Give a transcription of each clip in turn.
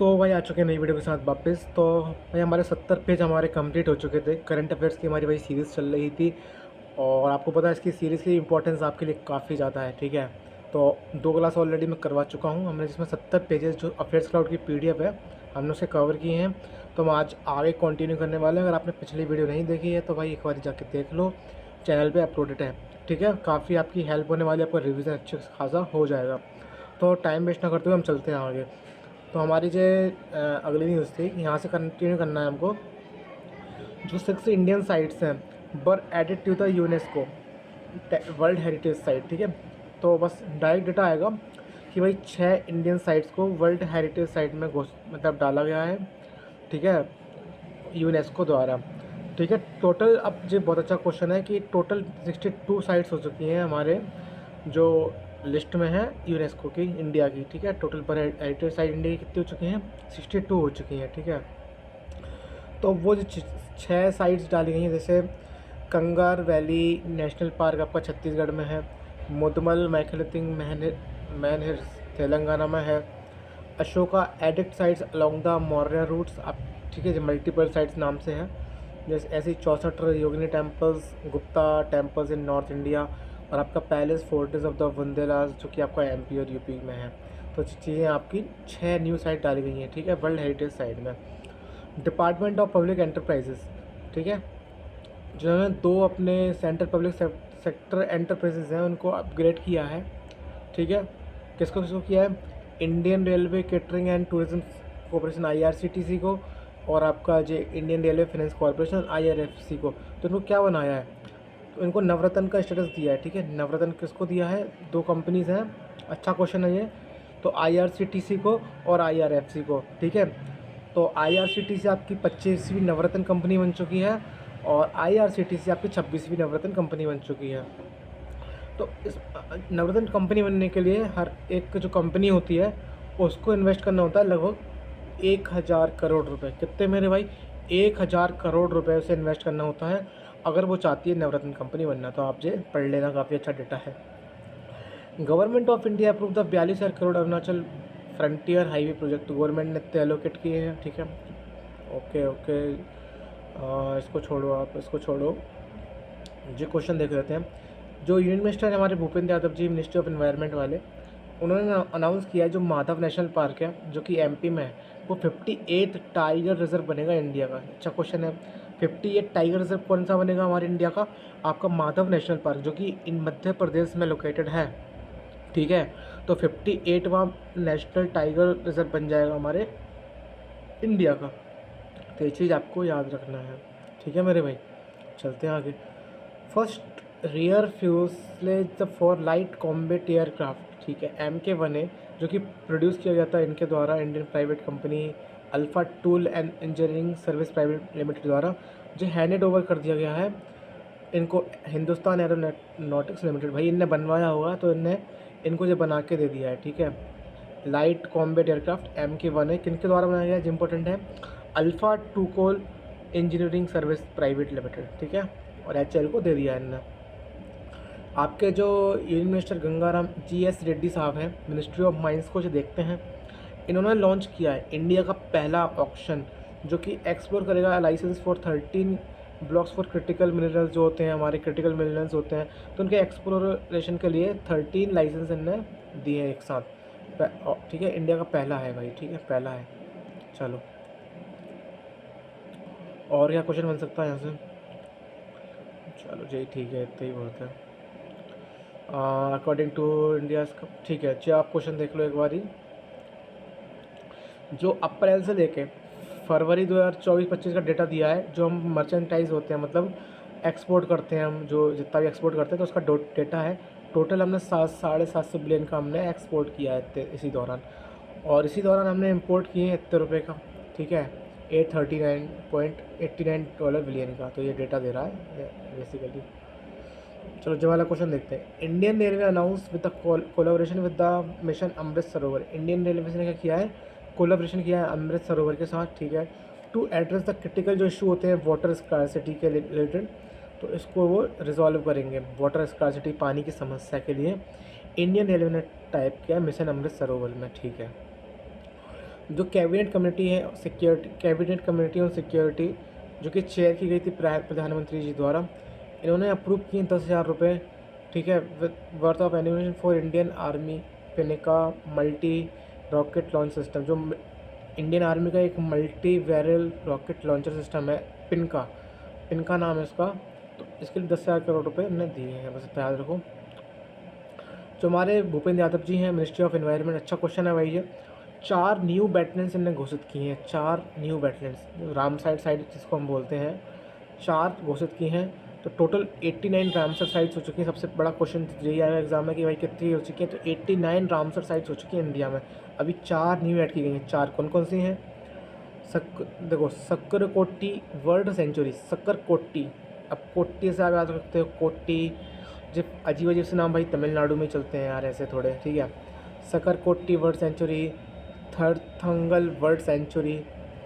सो भाई आ चुके हैं नई वीडियो के साथ वापस। तो भाई हमारे 70 पेज हमारे कंप्लीट हो चुके थे। करंट अफेयर्स की हमारी भाई सीरीज़ चल रही थी और आपको पता है इसकी सीरीज़ की इंपॉर्टेंस आपके लिए काफ़ी ज़्यादा है। ठीक है, तो 2 क्लास ऑलरेडी मैं करवा चुका हूँ हमने, जिसमें 70 पेजेस जो अफेयर्स क्लाउड की PDF है हमने उसे कवर किए हैं। तो हम आज आगे कंटिन्यू करने वाले हैं। अगर आपने पिछली वीडियो नहीं देखी है तो भाई एक बार जाके देख लो, चैनल पे अपलोडेड है। ठीक है, काफ़ी आपकी हेल्प होने वाली है, आपका रिवीजन अच्छे खासा हो जाएगा। तो टाइम वेस्ट ना करते हुए हम चलते हैं आगे। तो हमारी जो अगली न्यूज़ थी, यहाँ से कंटिन्यू करना है हमको। जो 6 इंडियन साइट्स हैं were added to the UNESCO World Heritage site. ठीक है, तो बस डायरेक्ट डेटा आएगा कि भाई 6 इंडियन साइट्स को वर्ल्ड हेरिटेज साइट में मतलब डाला गया है। ठीक है, यूनेस्को द्वारा। ठीक है, टोटल अब जो बहुत अच्छा क्वेश्चन है कि टोटल 62 साइट्स हो चुकी हैं हमारे जो लिस्ट में है यूनेस्को की, इंडिया की। ठीक है, टोटल पर हेरिटेज साइट इंडिया की कितनी हो चुकी हैं? 62 हो चुकी हैं। ठीक है, तो वो जो 6 साइट्स डाली गई हैं, जैसे कंगार वैली नेशनल पार्क आपका छत्तीसगढ़ में है, मुदमल मैकलथिंग मैनहिर तेलंगाना में है, Ashoka edict sites along the Maurya routes आप। ठीक है, जो मल्टीपल साइट्स नाम से है, जैसे ऐसी 64 Yogini temples, Gupta temples in north India, और आपका palace fortress of the Bundelas जो कि आपका MP और UP में है। तो चीज़ें आपकी 6 न्यू साइट डाली गई हैं। ठीक है, वर्ल्ड हेरिटेज साइट में। डिपार्टमेंट ऑफ पब्लिक एंटरप्राइजेस, ठीक है, जिन्होंने 2 अपने सेंट्रल पब्लिक सेक्टर एंटरप्राइजेज हैं उनको अपग्रेड किया है। ठीक है, किसको किसको किया है? Indian railway catering and tourism corporation IRCTC को, और आपका जो Indian railway finance corporation IRFC को। तो इनको क्या बनाया है? तो इनको नवरत्न का स्टेटस दिया है। ठीक है, नवरत्न किसको दिया है? 2 कंपनीज़ हैं। अच्छा क्वेश्चन है ये। तो IRCTC को और IRFC को। ठीक है, तो IRCTC आपकी 25वीं नवरत्न कंपनी बन चुकी है और IRCTC आपकी 26वीं नवरत्न कंपनी बन चुकी है। तो इस नवरत्न कंपनी बनने के लिए हर एक जो कंपनी होती है उसको इन्वेस्ट करना होता है लगभग 1000 करोड़ रुपए। कितने मेरे भाई? 1000 करोड़ रुपए उसे इन्वेस्ट करना होता है अगर वो चाहती है नवरत्न कंपनी बनना। तो आप जो पढ़ लेना, काफ़ी अच्छा डेटा है। Government of India approve the 42,000 crore Arunachal frontier highway project. Government ने इतने एलोकेट किए हैं। ठीक है, ओके ओके, इसको छोड़ो, आप इसको छोड़ो, जो क्वेश्चन देख लेते हैं। जो यूनियन मिनिस्टर हमारे Bhupendra Yadav ji, ministry of environment वाले, उन्होंने अनाउंस किया है जो माधव नेशनल पार्क है जो कि MP में है, वो 58 टाइगर रिजर्व बनेगा इंडिया का। अच्छा क्वेश्चन है, 58 टाइगर रिजर्व कौन सा बनेगा हमारे इंडिया का? आपका माधव नेशनल पार्क जो कि इन मध्य प्रदेश में लोकेटेड है। ठीक है, तो 58वां नेशनल टाइगर रिजर्व बन जाएगा हमारे इंडिया का। तो ये चीज़ आपको याद रखना है। ठीक है मेरे भाई, चलते हैं आगे। First rear fuselage for light combat aircraft. ठीक है, MK1A जो कि प्रोड्यूस किया जाता है इनके द्वारा, Indian private company alpha tool and engineering service private limited द्वारा, जो हैंडेड ओवर कर दिया गया है इनको हिंदुस्तान एरोनॉटिक्स लिमिटेड। भाई इनने बनवाया होगा तो इनने इनको जो बना के दे दिया है। ठीक है, लाइट कॉम्बैट एयरक्राफ्ट MK1A किनके द्वारा बनाया गया है? इंपॉर्टेंट है, alpha Tocol engineering service private limited. ठीक है, और HAL को दे दिया है इनने। आपके जो union minister Gangaram GS Reddy साहब हैं, मिनिस्ट्री ऑफ माइंस को जो देखते हैं, इन्होंने लॉन्च किया है इंडिया का पहला ऑक्शन जो कि एक्सप्लोर करेगा licence for 13 blocks for critical minerals जो होते हैं हमारे क्रिटिकल मिनरल्स होते हैं, तो उनके एक्सप्लोरेशन के लिए 13 लाइसेंस इनने दिए हैं एक साथ। ठीक है, इंडिया का पहला है भाई। ठीक है, पहला है। चलो, और क्या क्वेश्चन बन सकता है यहाँ से? चलो जी, ठीक है, इतना ही बहुत है अकॉर्डिंग टू इंडिया। ठीक है, अच्छा आप क्वेश्चन देख लो एक बारी। जो अप्रैल से लेके फरवरी 2024-25 का डेटा दिया है, जो हम मर्चेंटाइज होते हैं मतलब एक्सपोर्ट करते हैं, हम जो जितना भी एक्सपोर्ट करते हैं तो उसका डेटा है। टोटल हमने 700-750 बिलियन का हमने एक्सपोर्ट किया है इसी दौरान, और इसी दौरान हमने इंपोर्ट किए हैं इतने रुपये का। ठीक है, $839.89 बिलियन का। तो ये डेटा दे रहा है बेसिकली। चलो जो वाला क्वेश्चन देखते हैं। Indian railway announce with the collaboration with the mission Amrit Sarovar. Indian railway ने क्या किया है? कोलैबोरेशन किया है अमृत सरोवर के साथ। ठीक है, टू एड्रेस द क्रिटिकल जो इशू होते हैं वाटर स्कार्सिटी के रिलेटेड, तो इसको वो रिजॉल्व करेंगे। वाटर स्कार्सिटी, पानी की समस्या के लिए इंडियन रेलवे ने टाइप किया मिशन अमृत सरोवर में। ठीक है, जो कैबिनेट कमेटी है security, cabinet committee on security, जो कि चेयर की गई थी प्रधानमंत्री जी द्वारा, इन्होंने अप्रूव किए 10,000 रुपये, ठीक है, worth of animation for Indian army Pinaka multi rocket launch system, जो इंडियन आर्मी का एक multi barrel rocket launcher system है, पिनका, पिनका नाम है इसका। तो इसके लिए 10,000 करोड़ रुपये इन्होंने दिए हैं, बस याद रखो। जो हमारे भूपेंद्र यादव जी हैं, मिनिस्ट्री ऑफ एनवायरनमेंट, अच्छा क्वेश्चन है भाई ये। 4 न्यू वेटलैंड्स इन्होंने घोषित किए हैं, 4 न्यू वेटलैंड्स, रामसार साइट जिसको हम बोलते हैं, 4 घोषित की हैं। तो टोटल 89 रामसर साइट्स हो चुकी हैं। सबसे बड़ा क्वेश्चन यही आएगा एग्जाम में कि भाई कितनी हो चुकी हैं, तो 89 रामसर साइट्स हो चुकी हैं इंडिया में। अभी 4 न्यू ऐड की गई हैं। 4 कौन कौन सी हैं? देखो, सक्करकोटी वर्ल्ड सेंचुरी, सक्करकोटी, अब कोट्टी से आप याद रखते हो, कोट्टी, जब अजीब अजीब से नाम भाई तमिलनाडु में चलते हैं यार ऐसे थोड़े, ठीक है। सक्करकोटी वर्ल्ड सेंचुरी, थरथंगल वर्ल्ड सेंचुरी,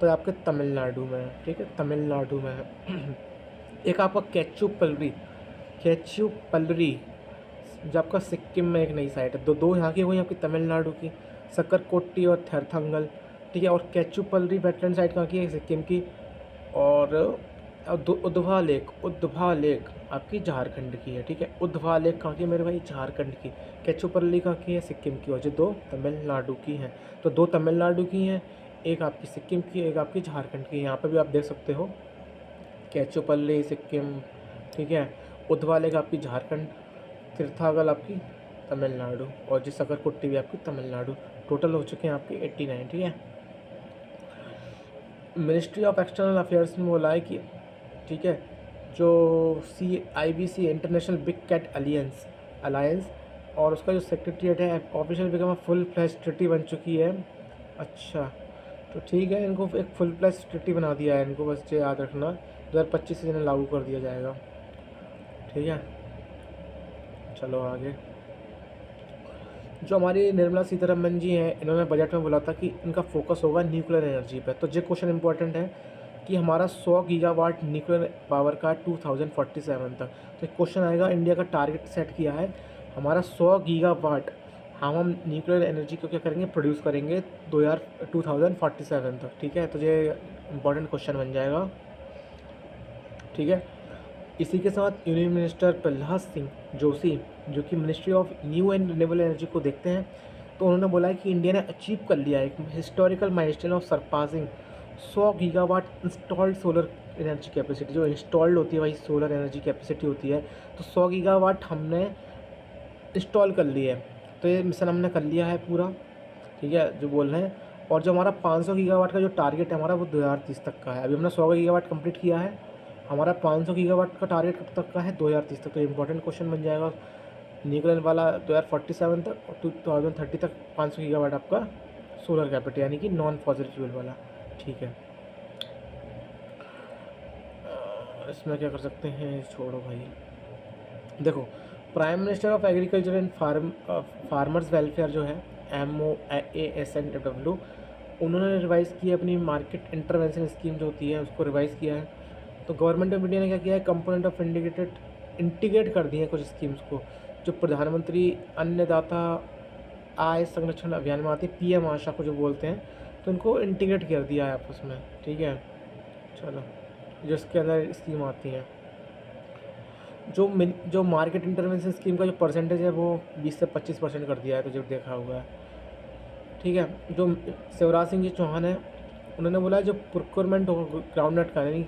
तो आपके तमिलनाडु में है, ठीक है, तमिलनाडु में है। एक आपका कैचुपल्ली, कैचुपल्ली जो आपका सिक्किम में एक नई साइट है। दो यहाँ की हुई आपकी तमिलनाडु की, सक्करकोटी और थरथंगल, ठीक है। और कैचुपल्ली वेटलैंड साइट कहाँ की है? सिक्किम की। और उद्धवा लेक, उद्धवा लेक आपकी झारखंड की है, ठीक है। उद्धवा लेक कहाँ की है मेरे भाई? झारखंड की। कैचुपल्ली कहाँ की है? सिक्किम की। और जो 2 तमिलनाडु की हैं, तो 2 तमिलनाडु की हैं, एक आपकी सिक्किम की, एक आपकी झारखंड की। यहाँ पर भी आप देख सकते हो, कैचुपल्ली सिक्किम, ठीक है, उद्धवा लेक आपकी झारखंड, तीर्थागल आपकी तमिलनाडु, और जो सकरकुट्टी भी आपकी तमिलनाडु। टोटल हो चुके हैं आपके 89, ठीक है। मिनिस्ट्री ऑफ एक्सटर्नल अफेयर्स ने बोला है कि, ठीक है, जो IBC international big cat alliance और उसका जो सेक्रेटरीट है official become full fledged treaty बन चुकी है। अच्छा, तो ठीक है, इनको एक फुल फ्लैश ट्रिटी बना दिया है, इनको बस ये याद रखना 2025 से इन्हें लागू कर दिया जाएगा, ठीक है। चलो आगे। जो हमारी निर्मला सीतारमन जी हैं, इन्होंने बजट में बोला था कि इनका फोकस होगा न्यूक्लियर एनर्जी पे। तो ये क्वेश्चन इंपॉर्टेंट है कि हमारा 100 गीगावाट न्यूक्लियर पावर का 2047 तक। तो एक क्वेश्चन आएगा, इंडिया का टारगेट सेट किया है हमारा 100 गीगावाट, हम न्यूक्लियर एनर्जी को क्या करेंगे? प्रोड्यूस करेंगे 2047 तक, ठीक है। तो ये इंपॉर्टेंट क्वेश्चन बन जाएगा, ठीक है। इसी के साथ यूनियन मिनिस्टर प्रहलाद सिंह जोशी, जो कि ministry of new and renewable energy को देखते हैं, तो उन्होंने बोला है कि इंडिया ने अचीव कर लिया है एक historical milestone of surpassing 100 gigawatt installed solar energy capacity. जो इंस्टॉल्ड होती है भाई सोलर एनर्जी कैपेसिटी होती है, तो 100 गीगावाट हमने इंस्टॉल कर ली है। तो ये मिशन हमने कर लिया है पूरा, ठीक है, जो बोल रहे हैं। और जो हमारा 500 गीगावाट का जो टारगेट है हमारा, वो 2030 तक का है। अभी हमने 100 गीगावाट कंप्लीट किया है, हमारा 500 गीगावाट का टारगेट कब तक का है? 2030 तक। तो इंपॉर्टेंट क्वेश्चन बन जाएगा न्यूक्लियर वाला 2047 तक, और 2030 तक 500 गीगावाट आपका सोलर कैपेसिटी, यानी कि नॉन फॉसिल फ्यूल वाला, ठीक है। इसमें क्या कर सकते हैं? छोड़ो भाई। देखो, prime minister of agriculture and farmers welfare जो है, MOASNW, उन्होंने रिवाइज़ की है अपनी मार्केट इंटरवेंशन स्कीम जो होती है, उसको रिवाइज़ किया है। तो गवर्नमेंट ऑफ इंडिया ने क्या किया है? कंपोनेंट ऑफ इंटीग्रेट कर दिए हैं कुछ स्कीम्स को, जो प्रधानमंत्री अन्नदाता आय संरक्षण अभियान में आती है, PM आशा को जो बोलते हैं, तो उनको इंटीग्रेट कर दिया है आपस में, ठीक है। चलो, जिसके अंदर स्कीम आती हैं, जो मार्केट इंटरवेंशन स्कीम का जो परसेंटेज है वो 20 से 25% कर दिया है, तो जो देखा हुआ है, ठीक है। जो शिवराज सिंह जी चौहान है, उन्होंने बोला है जो प्रोक्योरमेंट होगा ग्राउंडनट का, यानी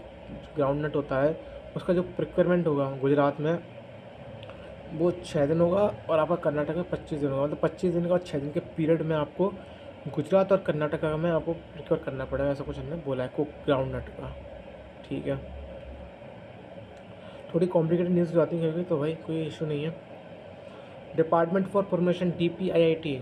ग्राउंडनट होता है उसका जो प्रोक्योरमेंट होगा गुजरात में, वो 6 दिन होगा, और आपका कर्नाटक में 25 दिन होगा। मतलब 25 दिन का और 6 दिन के पीरियड में आपको गुजरात और कर्नाटका में आपको प्रोक्योर करना पड़ेगा, ऐसा कुछ हमने बोला है को ग्राउंडनट का, ठीक है। थोड़ी कॉम्प्लिकेटेड न्यूज़ जो आती है तो भाई कोई इशू नहीं है। डिपार्टमेंट फॉर प्रमोशन DPIIT,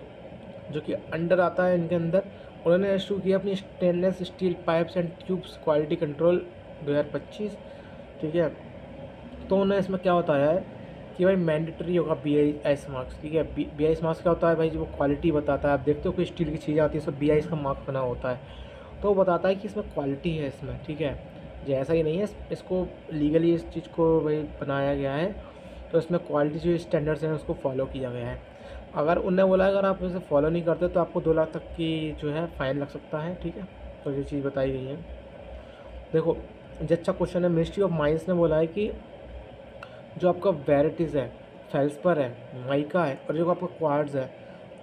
जो कि अंडर आता है इनके अंदर, उन्होंने इशू किया अपनी stainless steel pipes and tubes quality control 2025, ठीक है। तो उन्होंने इसमें क्या बताया है कि भाई मैंडेटरी होगा BIS मार्क्स, ठीक है। BIS मार्क्स क्या होता है भाई? जो वो क्वालिटी बताता है। आप देखते हो कोई स्टील की चीज़ें आती है उसमें BIS का मार्क बना होता है, तो वो बताता है कि इसमें क्वालिटी है इसमें, ठीक है। जैसा ही नहीं है, इसको लीगली इस चीज़ को भाई बनाया गया है, तो इसमें क्वालिटी जो स्टैंडर्ड्स हैं उसको फॉलो किया गया है। अगर उनने बोला अगर आप इसे फॉलो नहीं करते तो आपको 2 लाख तक की जो है फ़ाइन लग सकता है, ठीक है। तो ये चीज़ बताई गई है। देखो जो अच्छा क्वेश्चन है, मिनिस्ट्री ऑफ माइंस ने बोला है कि जो आपका वेराइटीज़ है, फेल्सपर है, माइका है और जो आपका क्वार्ट्ज है,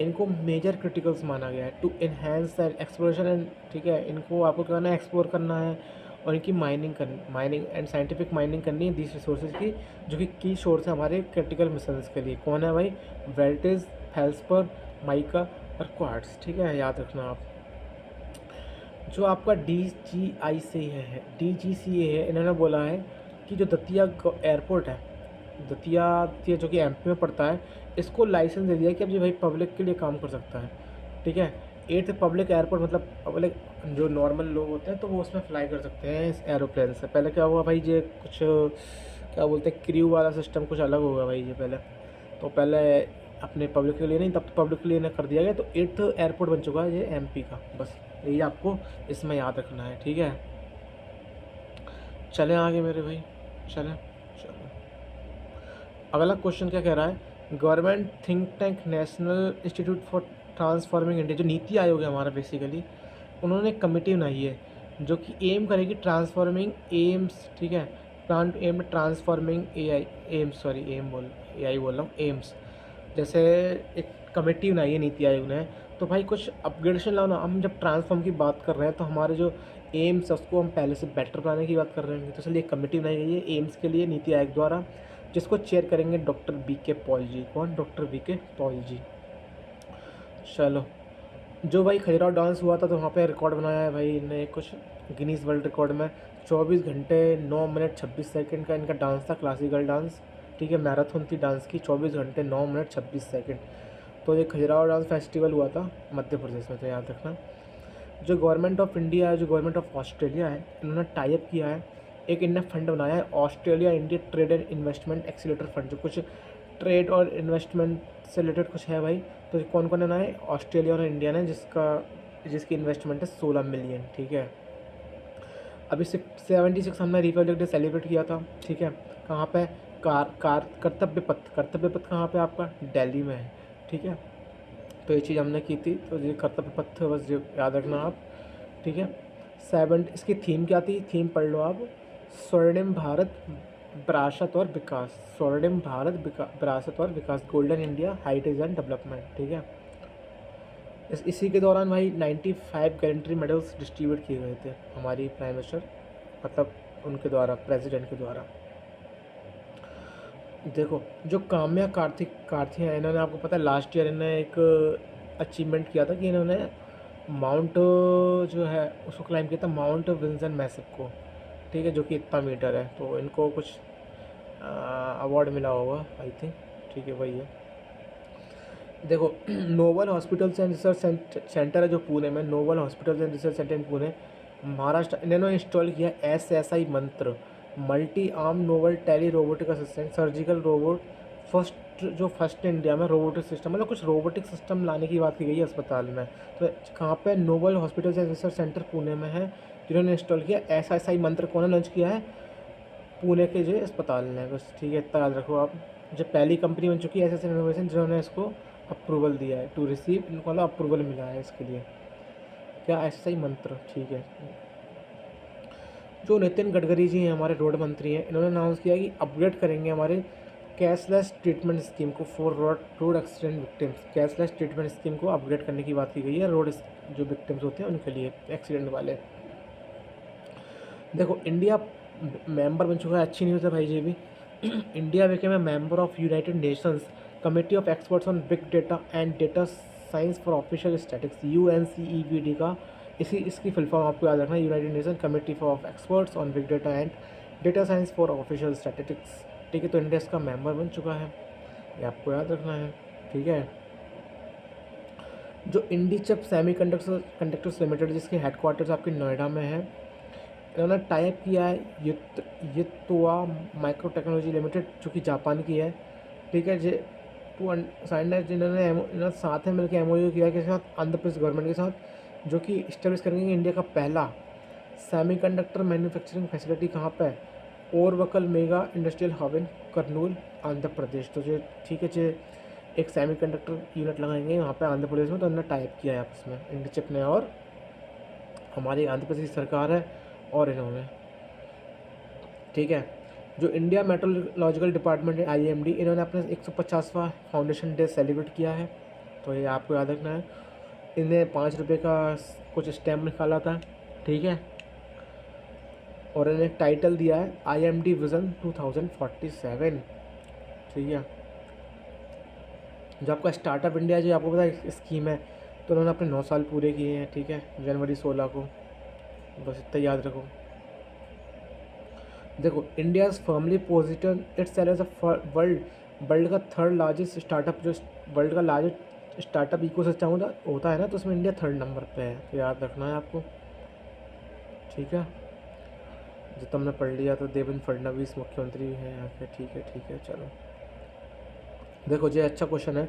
इनको मेजर क्रिटिकल्स माना गया है to enhance and exploration and, ठीक है, इनको आपको क्या करना है, एक्सप्लोर करना है और इनकी माइनिंग एंड साइंटिफिक माइनिंग करनी है दीज रिसोर्सेज की, जो कि की सोर्स है हमारे क्रिटिकल मिशंस के लिए। कौन है भाई? वेराइटीज़, फेल्सपर, माइका और क्वार्ट्ज, ठीक है, याद रखना आप। जो आपका DGCA है, इन्होंने बोला है कि जो दतिया एयरपोर्ट है, दतिया जो कि एमपी में पड़ता है, इसको लाइसेंस दे दिया है कि अब ये भाई पब्लिक के लिए काम कर सकता है, ठीक है। एट्थ पब्लिक एयरपोर्ट, मतलब पब्लिक जो नॉर्मल लोग होते हैं तो वो उसमें फ्लाई कर सकते हैं इस एरोप्लेन से। पहले क्या हुआ भाई, ये कुछ क्या बोलते हैं, क्रू वाला सिस्टम कुछ अलग होगा भाई ये पहले, तो पहले अपने पब्लिक के लिए नहीं, तब तो पब्लिक के लिए ना कर दिया गया, तो एट्थ एयरपोर्ट बन चुका है ये एमपी का। बस यही आपको इसमें याद रखना है, ठीक है। चलें आगे मेरे भाई, चलें। चलो अगला क्वेश्चन क्या कह रहा है, government think tank national institute for transforming India, जो नीति आयोग है हमारा बेसिकली, उन्होंने एक कमेटी बनाई है जो कि एम करेगी ट्रांसफॉर्मिंग एम्स, ठीक है, plan aim transforming AI AIIMS, sorry AI बोल रहा हूँ, एम्स। जैसे एक कमेटी बनाई है नीति आयोग ने, तो भाई कुछ अपग्रेडेशन लाओ ना। हम जब ट्रांसफॉर्म की बात कर रहे हैं तो हमारे जो एम्स है उसको हम पहले से बेटर बनाने की बात कर रहे हैं, तो इसलिए एक कमेटी बनाई गई है एम्स के लिए नीति आयोग द्वारा, जिसको चेयर करेंगे डॉक्टर BK पॉल जी। कौन? डॉक्टर BK पॉल जी। चलो, जो भाई खजुराहो डांस हुआ था तो वहाँ पे रिकॉर्ड बनाया है भाई इनने कुछ गिनीज वर्ल्ड रिकॉर्ड में, 24 घंटे 9 मिनट 26 सेकंड का इनका डांस था, क्लासिकल डांस, ठीक है, मैराथन थी डांस की, 24 घंटे 9 मिनट 26 सेकंड। तो ये खजुराहो डांस फेस्टिवल हुआ था मध्य प्रदेश में, तो याद रखना। जो गवर्नमेंट ऑफ इंडिया है, जो गवर्नमेंट ऑफ ऑस्ट्रेलिया है, इन्होंने टाई अप किया है, एक इनने फंड बनाया है, Australia India trade and investment accelerator fund, जो कुछ ट्रेड और इन्वेस्टमेंट से रिलेटेड कुछ है भाई। तो कौन कौन ने बनाया? ऑस्ट्रेलिया और इंडिया ने, जिसकी इन्वेस्टमेंट है 16 मिलियन, ठीक है। अभी 76 हमने रिपब्लिक डे सेलिब्रेट किया था, ठीक है। कहाँ पे? कर्तव्य पथ कहाँ पे आपका? दिल्ली में है, ठीक है। तो ये चीज़ हमने की थी, तो ये कर्तव्य पथ बस ये याद रखना आप, ठीक है। इसकी थीम क्या थी? थीम पढ़ लो आप, स्वर्णिम भारत विरासत और विकास, स्वर्णिम भारत विरासत और विकास, golden India heritage and development, ठीक है। इसी के दौरान भाई 95 गैलेंट्री मेडल्स डिस्ट्रीब्यूट किए गए थे हमारी प्राइम मिनिस्टर, मतलब उनके द्वारा, प्रेसिडेंट के द्वारा। देखो जो काम्या कार्थी हैं, इन्होंने, आपको पता है लास्ट ईयर इन्होंने एक अचीवमेंट किया था कि इन्होंने माउंट जो है उसको क्लाइम किया था, माउंट विंसन मैसिव को, ठीक है, जो कि इतना मीटर है, तो इनको कुछ अवार्ड मिला होगा आई थिंक, ठीक है, वही है। देखो Noble hospitals and research centre है जो पुणे में, Noble hospitals and research centre in Pune Maharashtra, इन्होंने इंस्टॉल किया SSI Mantra, multi arm novel tele robotic assistant surgical robot, first India में रोबोटिक सिस्टम, मतलब कुछ रोबोटिक सिस्टम लाने की बात की गई है अस्पताल में। तो कहाँ पे? Noble hospitals and research centre Pune में है, जिन्होंने इंस्टॉल किया। SSI मंत्र कौन लॉन्च किया है? पुणे के जो अस्पताल ने, बस, ठीक है, इतना याद रखो आप। जो पहली कंपनी बन चुकी है SSI इनोवेशन, जिन्होंने इसको अप्रूवल दिया है, टू रिसीव, इनको मतलब अप्रूवल मिला है इसके लिए, क्या? SSI मंत्र, ठीक है। जो नितिन गडकरी जी हैं, हमारे रोड मंत्री हैं, इन्होंने अनाउंस किया कि अपग्रेड करेंगे हमारे कैशलेस ट्रीटमेंट स्कीम को for road accident victims, cashless treatment scheme को अपग्रेड करने की बात की गई है रोड जो विक्टिम्स होते हैं उनके लिए, एक्सीडेंट वाले। देखो इंडिया मेंबर बन चुका है, अच्छी न्यूज़ है भाई जी भी। India became a member of United Nations committee of experts on big data and data science for official statistics, UNCEBD का, इसकी फुल फॉर्म आपको याद रखना है, United nation committee for of experts on big data and data science for official statistics, ठीक है। तो India इसका मेंबर बन चुका है, ये आपको याद रखना है, ठीक है। जो इंडीचिप सेमी कंडक्टर्स लिमिटेड, जिसके हेडक्वार्टर्स आपके नोएडा में है, इन्होंने टाइप किया है युत्वा माइक्रो टेक्नोलॉजी लिमिटेड, जो कि जापान की है, ठीक है। इन्होंने साथ में मिलकर MOU किया है किसके साथ? आंध्र प्रदेश गवर्नमेंट के साथ, जो कि इस्टेब्लिश करेंगे इंडिया का पहला सेमीकंडक्टर मैन्युफैक्चरिंग फैसिलिटी कहाँ पे है? Orvakal mega industrial hub in Kurnool, Andhra Pradesh. तो जो, ठीक है, जो एक सेमीकंडक्टर यूनिट लगाएंगे वहाँ पे आंध्र प्रदेश में, तो उन्होंने टाइप किया है आपस में इंडस्चिप ने और हमारी आंध्र प्रदेश की सरकार है और इन्होंने, ठीक है। जो इंडिया मेट्रोलॉजिकल डिपार्टमेंट है IMD, इन्होंने अपना 150वां फाउंडेशन डे सेलिब्रेट किया है, तो ये आपको याद रखना है। इन्हें 5 रुपये का कुछ स्टैम्प निकाला था, ठीक है, और इन्हें एक टाइटल दिया है IMD विज़न 2047, ठीक है। जो आपका स्टार्टअप इंडिया जो आपको पता है स्कीम है, तो उन्होंने अपने 9 साल पूरे किए हैं, ठीक है, जनवरी 16 को, बस इतना याद रखो। देखो, India is firmly position itself as a world का थर्ड लार्जेस्ट स्टार्टअप, जो वर्ल्ड का लार्जेस्ट स्टार्टअप इकोसिस्टम होता है ना, तो उसमें इंडिया 3rd नंबर पे है, तो याद रखना है आपको, ठीक है। जो तुमने पढ़ लिया, तो देवेंद्र फडणवीस मुख्यमंत्री हैं यहाँ के, ठीक है, चलो। देखो ये अच्छा क्वेश्चन है।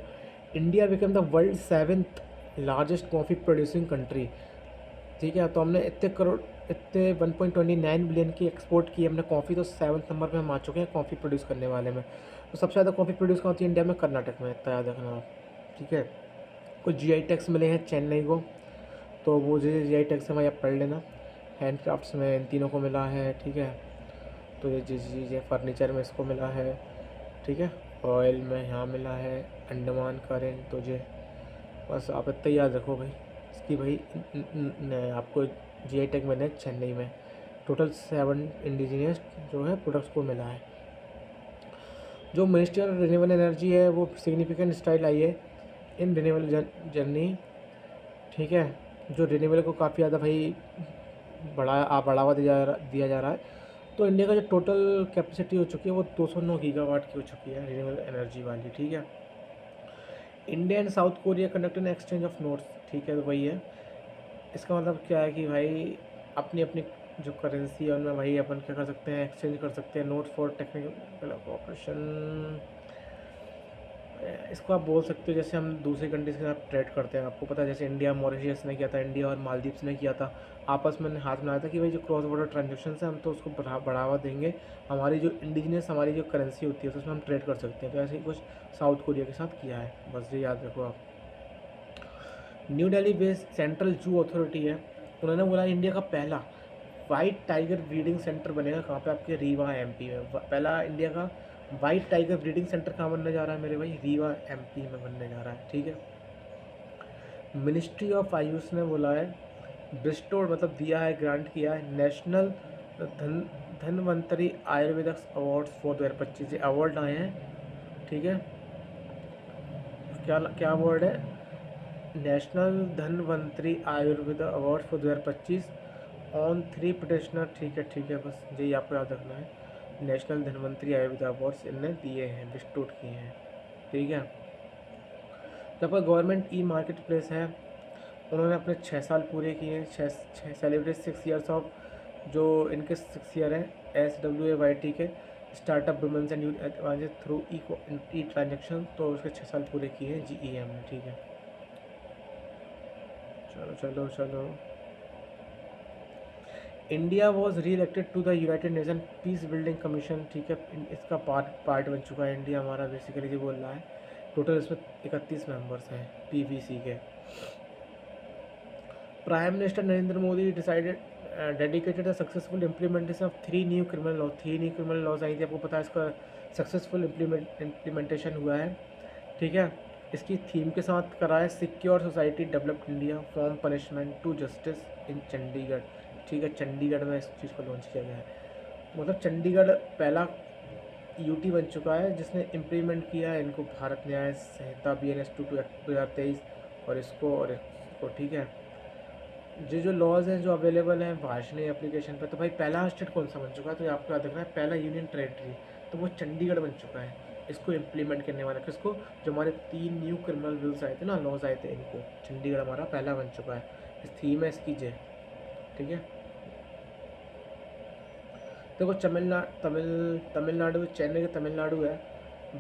India become the world 7th largest coffee producing country, ठीक है। तो हमने इतने 1.29 बिलियन की एक्सपोर्ट की हमने कॉफ़ी, तो 7th नंबर पे हम आ चुके हैं कॉफ़ी प्रोड्यूस करने वाले में। तो सबसे ज़्यादा कॉफ़ी प्रोड्यूस कहाँ होती है इंडिया में? कर्नाटक में, इतना याद रखना आप, ठीक है। कुछ GI टैक्स मिले हैं चेन्नई को, तो वो जो GI टैक्स है वही आप पढ़ लेना। हैंडक्राफ्ट्स में इन तीनों को मिला है, ठीक है। तो ये चीज़ फर्नीचर में इसको मिला है, ठीक है। ऑयल में यहाँ मिला है, अंडमान का रेंज, तो ये बस आप इतना याद रखो भाई इसकी भाई। आपको GI टैग मिले चेन्नई में, टोटल 7 इंडिजीनियस जो है प्रोडक्ट्स को मिला है। जो मिनिस्ट्री ऑफ रिन्यूएबल एनर्जी है, वो सिग्निफिकेंट स्टाइल आई है इन रिन्यूएबल जर्नी, ठीक है। जो रिन्यूएबल को काफ़ी ज़्यादा भाई बढ़ावा दिया जा रहा है। तो इंडिया का जो टोटल कैपेसिटी हो चुकी है वो 209 गीगावाट की हो चुकी है रिन्यूएबल एनर्जी वाली, ठीक है। India and south Korea conduct an exchange of notes, ठीक है, तो वही है। इसका मतलब क्या है कि भाई अपनी अपनी जो करेंसी है उनमें भाई अपन क्या कर सकते हैं, एक्सचेंज कर सकते हैं, नोट फॉर टेक्निकल कोऑपरेशन। इसको आप बोल सकते हो जैसे हम दूसरी कंट्रीज के साथ ट्रेड करते हैं। आपको पता है जैसे इंडिया मॉरिशस ने किया था, इंडिया और मालदीव्स ने किया था, आपस में हाथ मिलाया था कि भाई जो क्रॉस बॉर्डर ट्रांजेक्शन है हम तो उसको बढ़ावा देंगे, हमारी जो इंडिजिनियस हमारी जो करेंसी होती है तो उसमें हम ट्रेड कर सकते हैं। तो ऐसे ही कुछ साउथ कोरिया के साथ किया है, बस ये याद रखो आप। New Delhi based central zoo authority है, उन्होंने बोला इंडिया का पहला वाइट टाइगर ब्रीडिंग सेंटर बनेगा कहाँ पे? आपके रीवा MP में। पहला इंडिया का वाइट टाइगर ब्रीडिंग सेंटर कहाँ बनने जा रहा है मेरे भाई? रीवा MP में बनने जा रहा है, ठीक है। मिनिस्ट्री ऑफ आयुष ने बोला है ब्रिस्टोड मतलब दिया है, ग्रांट किया है national Dhanvantari Ayurvedic awards for 2025। Award आए हैं, ठीक है। क्या क्या अवार्ड है? National Dhanvantari Ayurveda award for 2025 on 3 petitioner, ठीक है, बस यही आपको याद रखना है। नेशनल धन्वंतरी आयुर्वेद अवार्ड्स इनने दिए हैं, डिस्ट्रीब्यूट किए हैं, ठीक है। जब पर गवर्नमेंट ई-मार्केट प्लेस है, उन्होंने अपने 6 साल पूरे किए हैं, 6 सेलिब्रेट 6 ईयर्स ऑफ, जो इनके 6 ईयर हैं SWAYT के startup women's and youth through E transaction, तो उसके 6 साल पूरे किए हैं GEM ने, ठीक है। चलो India was reelected to the United Nation peace building commission, ठीक है। इसका पार्ट बन चुका है इंडिया हमारा, बेसिकली जो बोल रहा है। टोटल इसमें 31 मेंबर्स हैं PVC के। Prime minister Narendra Modi decided dedicated the successful implementation of 3 new criminal law. 3 new criminal laws आई थी, आपको पता है, इसका सक्सेसफुल इम्प्लीमेंटेशन हुआ है, ठीक है। इसकी थीम के साथ करा है secure society developed India from punishment to justice in Chandigarh, ठीक है। चंडीगढ़ में इस चीज़ को लॉन्च किया गया है। मतलब चंडीगढ़ पहला UT बन चुका है जिसने इम्प्लीमेंट किया है इनको, भारत न्याय संहिता BNS 2 2023 और इसको, ठीक है। जो लॉज हैं जो अवेलेबल हैं भाषणी एप्लीकेशन पर, तो भाई पहला स्टेट कौन सा बन चुका है? तो ये आपको याद रखना है, पहला यूनियन टेरेटरी, तो वो चंडीगढ़ बन चुका है। इसको इम्प्लीमेंट करने वाला किसको? जो हमारे 3 न्यू क्रिमिनल रूल्स आए थे ना, लॉज आए थे, इनको चंडीगढ़ हमारा पहला बन चुका है। इस थीम है इसकी जे, ठीक है। देखो तमिलनाडु, चेन्नई का तमिलनाडु है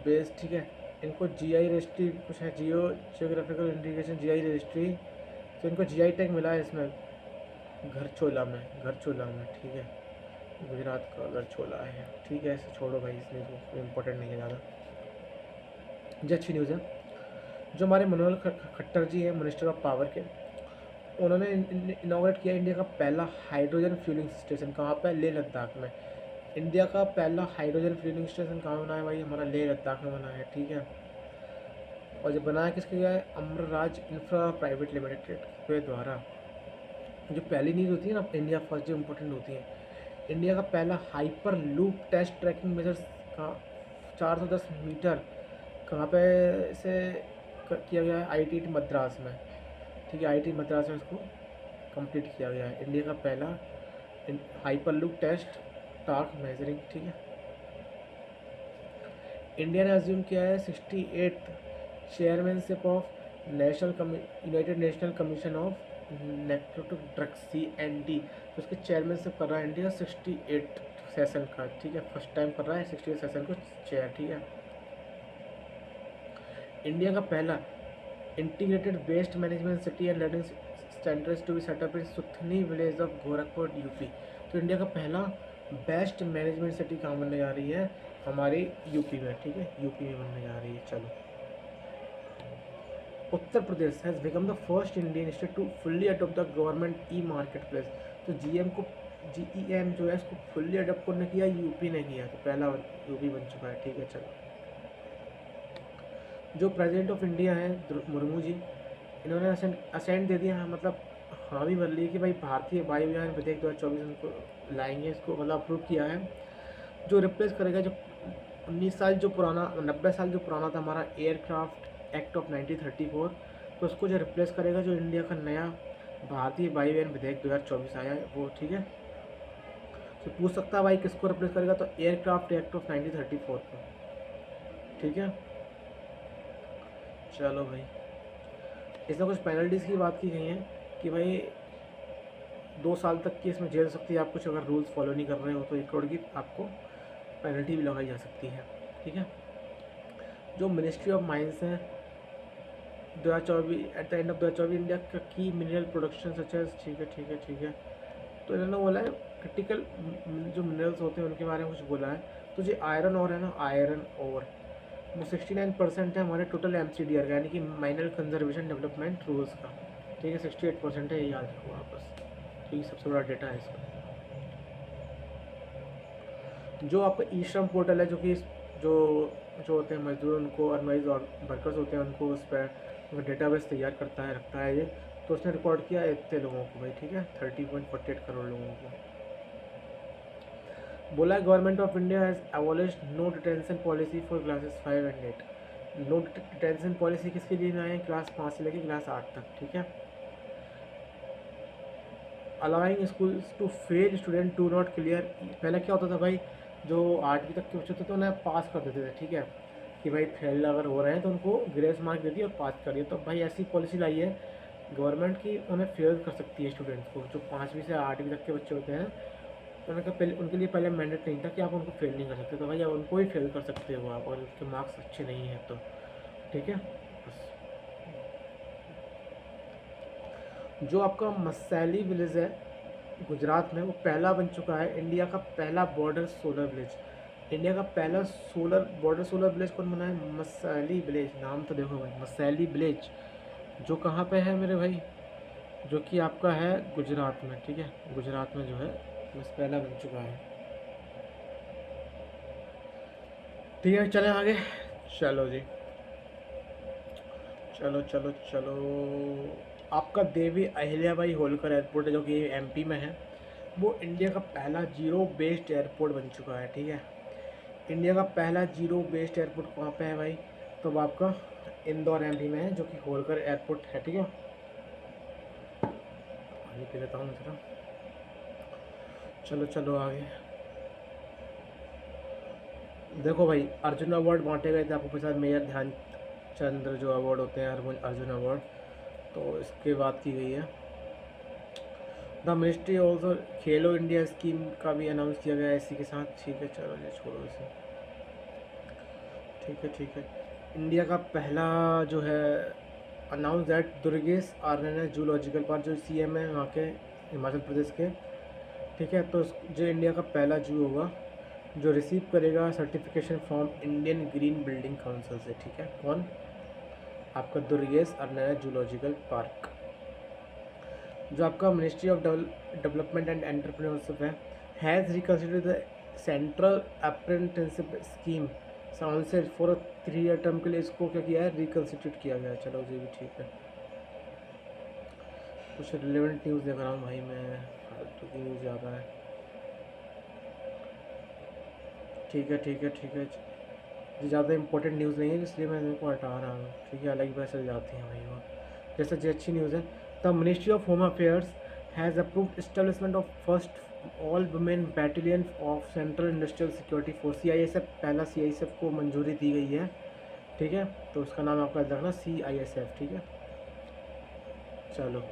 बेस, ठीक है। इनको GI रजिस्ट्री कुछ है, जियोग्राफिकल इंडिकेशन GI रजिस्ट्री, तो इनको GI टैग मिला है इसमें घरचोला में, ठीक है। गुजरात का घरचोला है, ठीक है। ऐसे छोड़ो भाई, इसमें तो इम्पोर्टेंट नहीं है ज़्यादा। ये अच्छी न्यूज़ है। जो हमारे मनोहर खट्टर जी हैं, मिनिस्टर ऑफ पावर के, उन्होंने इनॉग्रेट किया इंडिया का पहला हाइड्रोजन फ्यूलिंग स्टेशन। कहाँ पे? लेह लद्दाख में। इंडिया का पहला हाइड्रोजन फ्यूलिंग स्टेशन कहाँ बना है भाई? हमारा लेह लद्दाख में बना है, ठीक है। और जो बनाया किसके गया है? अमरराज इंफ्रा प्राइवेट लिमिटेड के द्वारा। जो पहली न्यूज़ होती है ना इंडिया फर्स्ट, जो इम्पोर्टेंट होती है, इंडिया का पहला hyperloop test tracking measures का 410 मीटर कहाँ पे से किया गया है? IIT मद्रास में, ठीक है। IIT मद्रास में इसको कंप्लीट किया गया है। इंडिया का पहला hyperloop test task measuring, ठीक है। इंडिया ने अज्यूम किया है 68th chairmanship of United National Commission of Narcotic Drugs CND। तो उसके चेयरमैनशिप कर रहा है इंडिया 68 सेशन का, ठीक है। फर्स्ट टाइम कर रहा है 68 सेशन को चेयर, ठीक है। इंडिया का पहला integrated waste management city and learning centres to be setup in Suthni village of Gorakhpur UP। तो इंडिया का पहला बेस्ट मैनेजमेंट सिटी कहाँ बनने जा रही है? हमारे UP में, ठीक है। UP में बनने जा रही है। चलो, Uttar Pradesh has become the first Indian state to fully adopt the government marketplace. तो GEM जो है इसको फुल्ली अडोप्ट करने किया, UP ने किया, तो पहला UP बन चुका है, ठीक है। चलो, जो प्रेसिडेंट ऑफ इंडिया हैं मुर्मू जी, इन्होंने असेंट दे दिया है, मतलब हाँ भी बोल ली कि भाई भारतीय वायुयान विधेयक 2024 उनको लाएंगे, इसको मतलब अप्रूव किया है, जो रिप्लेस करेगा जो 19 साल जो पुराना 90 साल जो पुराना था हमारा एयरक्राफ्ट एक्ट ऑफ 1934, तो उसको जो रिप्लेस करेगा जो इंडिया का नया भारतीय वायुयान विधेयक 2024 आया है वो, ठीक है। तो पूछ सकता है भाई किसको रिप्लेस करेगा? तो एयरक्राफ्ट एक्ट ऑफ 1934 को, ठीक है। चलो भाई, इसमें कुछ पेनल्टीज़ की बात की गई है कि भाई 2 साल तक की इसमें जेल हो सकती है आप कुछ अगर रूल्स फॉलो नहीं कर रहे हो, तो 1 करोड़ की आपको पेनल्टी भी लगाई जा सकती है, ठीक है। जो मिनिस्ट्री ऑफ माइंस है 2024 at the end of 2024 India का की मिनरल प्रोडक्शन सचेज, ठीक है ठीक है ठीक है। तो इन्होंने बोला है क्रिटिकल जो मिनरल्स होते हैं उनके बारे में कुछ बोला है। तो जो आयरन और है ना, आयरन और वो 69% है हमारे टोटल MCDR का, यानी कि माइनर कंजर्वेशन डेवलपमेंट रूल्स का, ठीक है। 68% है, ये याद रखो आप बस, तो ये सबसे बड़ा डेटा है इसका। जो आपका ई श्रम पोर्टल है, जो कि जो जो होते हैं मजदूर उनको अनवाइज और वर्कर्स होते हैं उनको उस पर डेटाबेस तैयार करता है, रखता है ये, तो उसने रिकॉर्ड किया इतने लोगों को भाई, ठीक है, 30.48 करोड़ लोगों को। बोला है government of India has abolished no detention policy for classes 5 and 8। No detention policy किसके लिए ना है? क्लास 5 से लेकर क्लास 8 तक, ठीक है। Allowing schools to fail student to not clear. पहले क्या होता था भाई, जो 8वीं तक के बच्चे थे तो उन्हें पास कर देते थे, ठीक है, कि भाई फेल अगर हो रहे हैं तो उनको ग्रेस मार्क दे दिए और पास कर दिए। तो भाई ऐसी पॉलिसी लाई है गवर्नमेंट की, उन्हें फेल कर सकती है स्टूडेंट्स को, जो 5वीं से 8वीं तक के बच्चे होते हैं, उनका पहले उनके लिए पहले मैंडेट नहीं था कि आप उनको फेल नहीं कर सकते, तो भाई आप उनको ही फेल कर सकते हो आप, और उसके मार्क्स अच्छे नहीं हैं तो, ठीक है। बस जो आपका मसैली विलेज है गुजरात में, वो पहला बन चुका है इंडिया का पहला बॉर्डर सोलर विलेज। इंडिया का पहला बॉर्डर सोलर विलेज कौन बना है? मसैली विलेज। नाम तो देखो भाई, मसैली विलेज, जो कहाँ पे है मेरे भाई? जो कि आपका है गुजरात में, ठीक है। गुजरात में जो है बस पहला बन चुका है, ठीक है। चलें आगे, चलो जी, चलो चलो चलो। आपका देवी अहिल्याबाई होलकर एयरपोर्ट है जो कि MP में है, वो इंडिया का पहला जीरो बेस्ड एयरपोर्ट बन चुका है, ठीक है। इंडिया का पहला जीरो बेस्ड एयरपोर्ट कहाँ पे है भाई? तो वो आपका इंदौर MP में है, जो कि होलकर एयरपोर्ट है, ठीक है। पानी पी लेता हूँ जरा। चलो चलो आगे। देखो भाई, अर्जुन अवार्ड बांटे गए थे आपको पता है, मेजर ध्यानचंद जो अवार्ड होते हैं अर्जुन अवार्ड, तो इसके बात की गई है। The ministry also Khelo India scheme का भी अनाउंस किया गया है इसी के साथ, ठीक है। चलो ये छोड़ो इसे, ठीक है ठीक है। इंडिया का पहला जो है announce that Durgesh Aranya zoological park, जो CM है वहाँ के हिमाचल प्रदेश के, ठीक है। तो जो इंडिया का पहला जू होगा जो रिसीव करेगा certification from Indian green building council से, ठीक है। कौन? आपका दुर्गेश अरण्य जूलॉजिकल पार्क। जो आपका ministry of development and entrepreneurship है, has reconsidered the central apprenticeship scheme sound for 3 year term के लिए इसको क्या किया है, रिकंसिडर किया गया। चलो जी भी ठीक है। कुछ रिलेवेंट न्यूज़ देख रहा हूँ भाई मैं, फालतू की न्यूज़ ज़्यादा है। ठीक है ठीक है ठीक है, ज़्यादा इंपॉर्टेंट न्यूज़ नहीं है इसलिए मैं इनको हटा रहा हूँ। ठीक है, अलग ही पता चल जाती हैं भाई वो। जैसे जो अच्छी न्यूज़ है, the ministry of home affairs has approved establishment of first all women battalion of central industrial security force, CISF। पहला CISF को मंजूरी दी गई है। ठीक है, तो उसका नाम आपका याद रखना, CISF। ठीक है, चलो।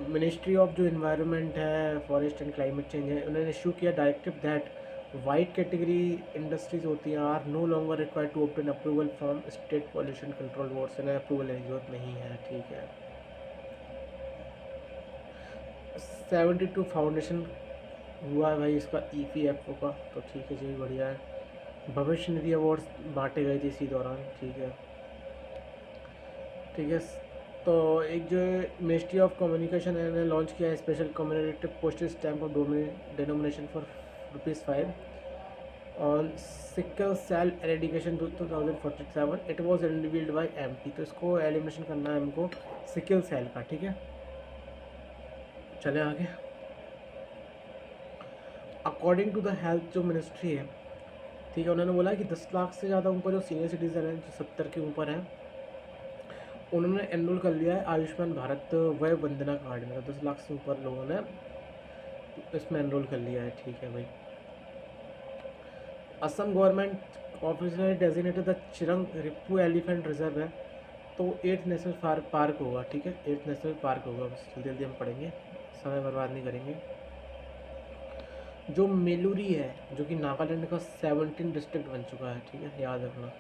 मिनिस्ट्री ऑफ जो इन्वायरमेंट है, फॉरेस्ट एंड क्लाइमेट चेंज है, उन्होंने इशू किया directive that white category industries होती हैं are no longer required to obtain approval from state pollution control board से। नया अप्रूवल की जरूरत नहीं है। ठीक है, 72 फाउंडेशन हुआ है भाई इसका, EPFO का। तो ठीक है जी, बढ़िया है। भविष्य निधि अवार्ड्स बांटे गए थे इसी दौरान। ठीक है ठीक है। तो एक जो मिनिस्ट्री ऑफ कम्युनिकेशन ने लॉन्च किया है special communicative postal stamp of denomination for ₹5 on sickle cell eradication 2047। It was revealed by MP। तो इसको एलिमिनेशन करना है हमको, सिकल सेल का। ठीक है, चले आगे। अकॉर्डिंग टू द हेल्थ जो मिनिस्ट्री है, ठीक है, उन्होंने बोला कि 10 लाख से ज़्यादा उनको जो सीनियर सिटीज़न हैं, जो 70 के ऊपर हैं, उन्होंने एनरोल कर लिया है आयुष्मान भारत वय वंदना कार्ड में। 10 लाख से ऊपर लोगों ने इसमें एनरोल कर लिया है। ठीक है भाई। असम गवर्नमेंट ऑफिस ने designated the Chirang Ripu elephant reserve है, तो 8th नेशनल पार्क होगा। ठीक है, 8th नेशनल पार्क होगा। बस जल्दी जल्दी हम पढ़ेंगे, समय बर्बाद नहीं करेंगे। जो मेलुरी है, जो कि नागालैंड का 17 डिस्ट्रिक्ट बन चुका है। ठीक है, याद रखना।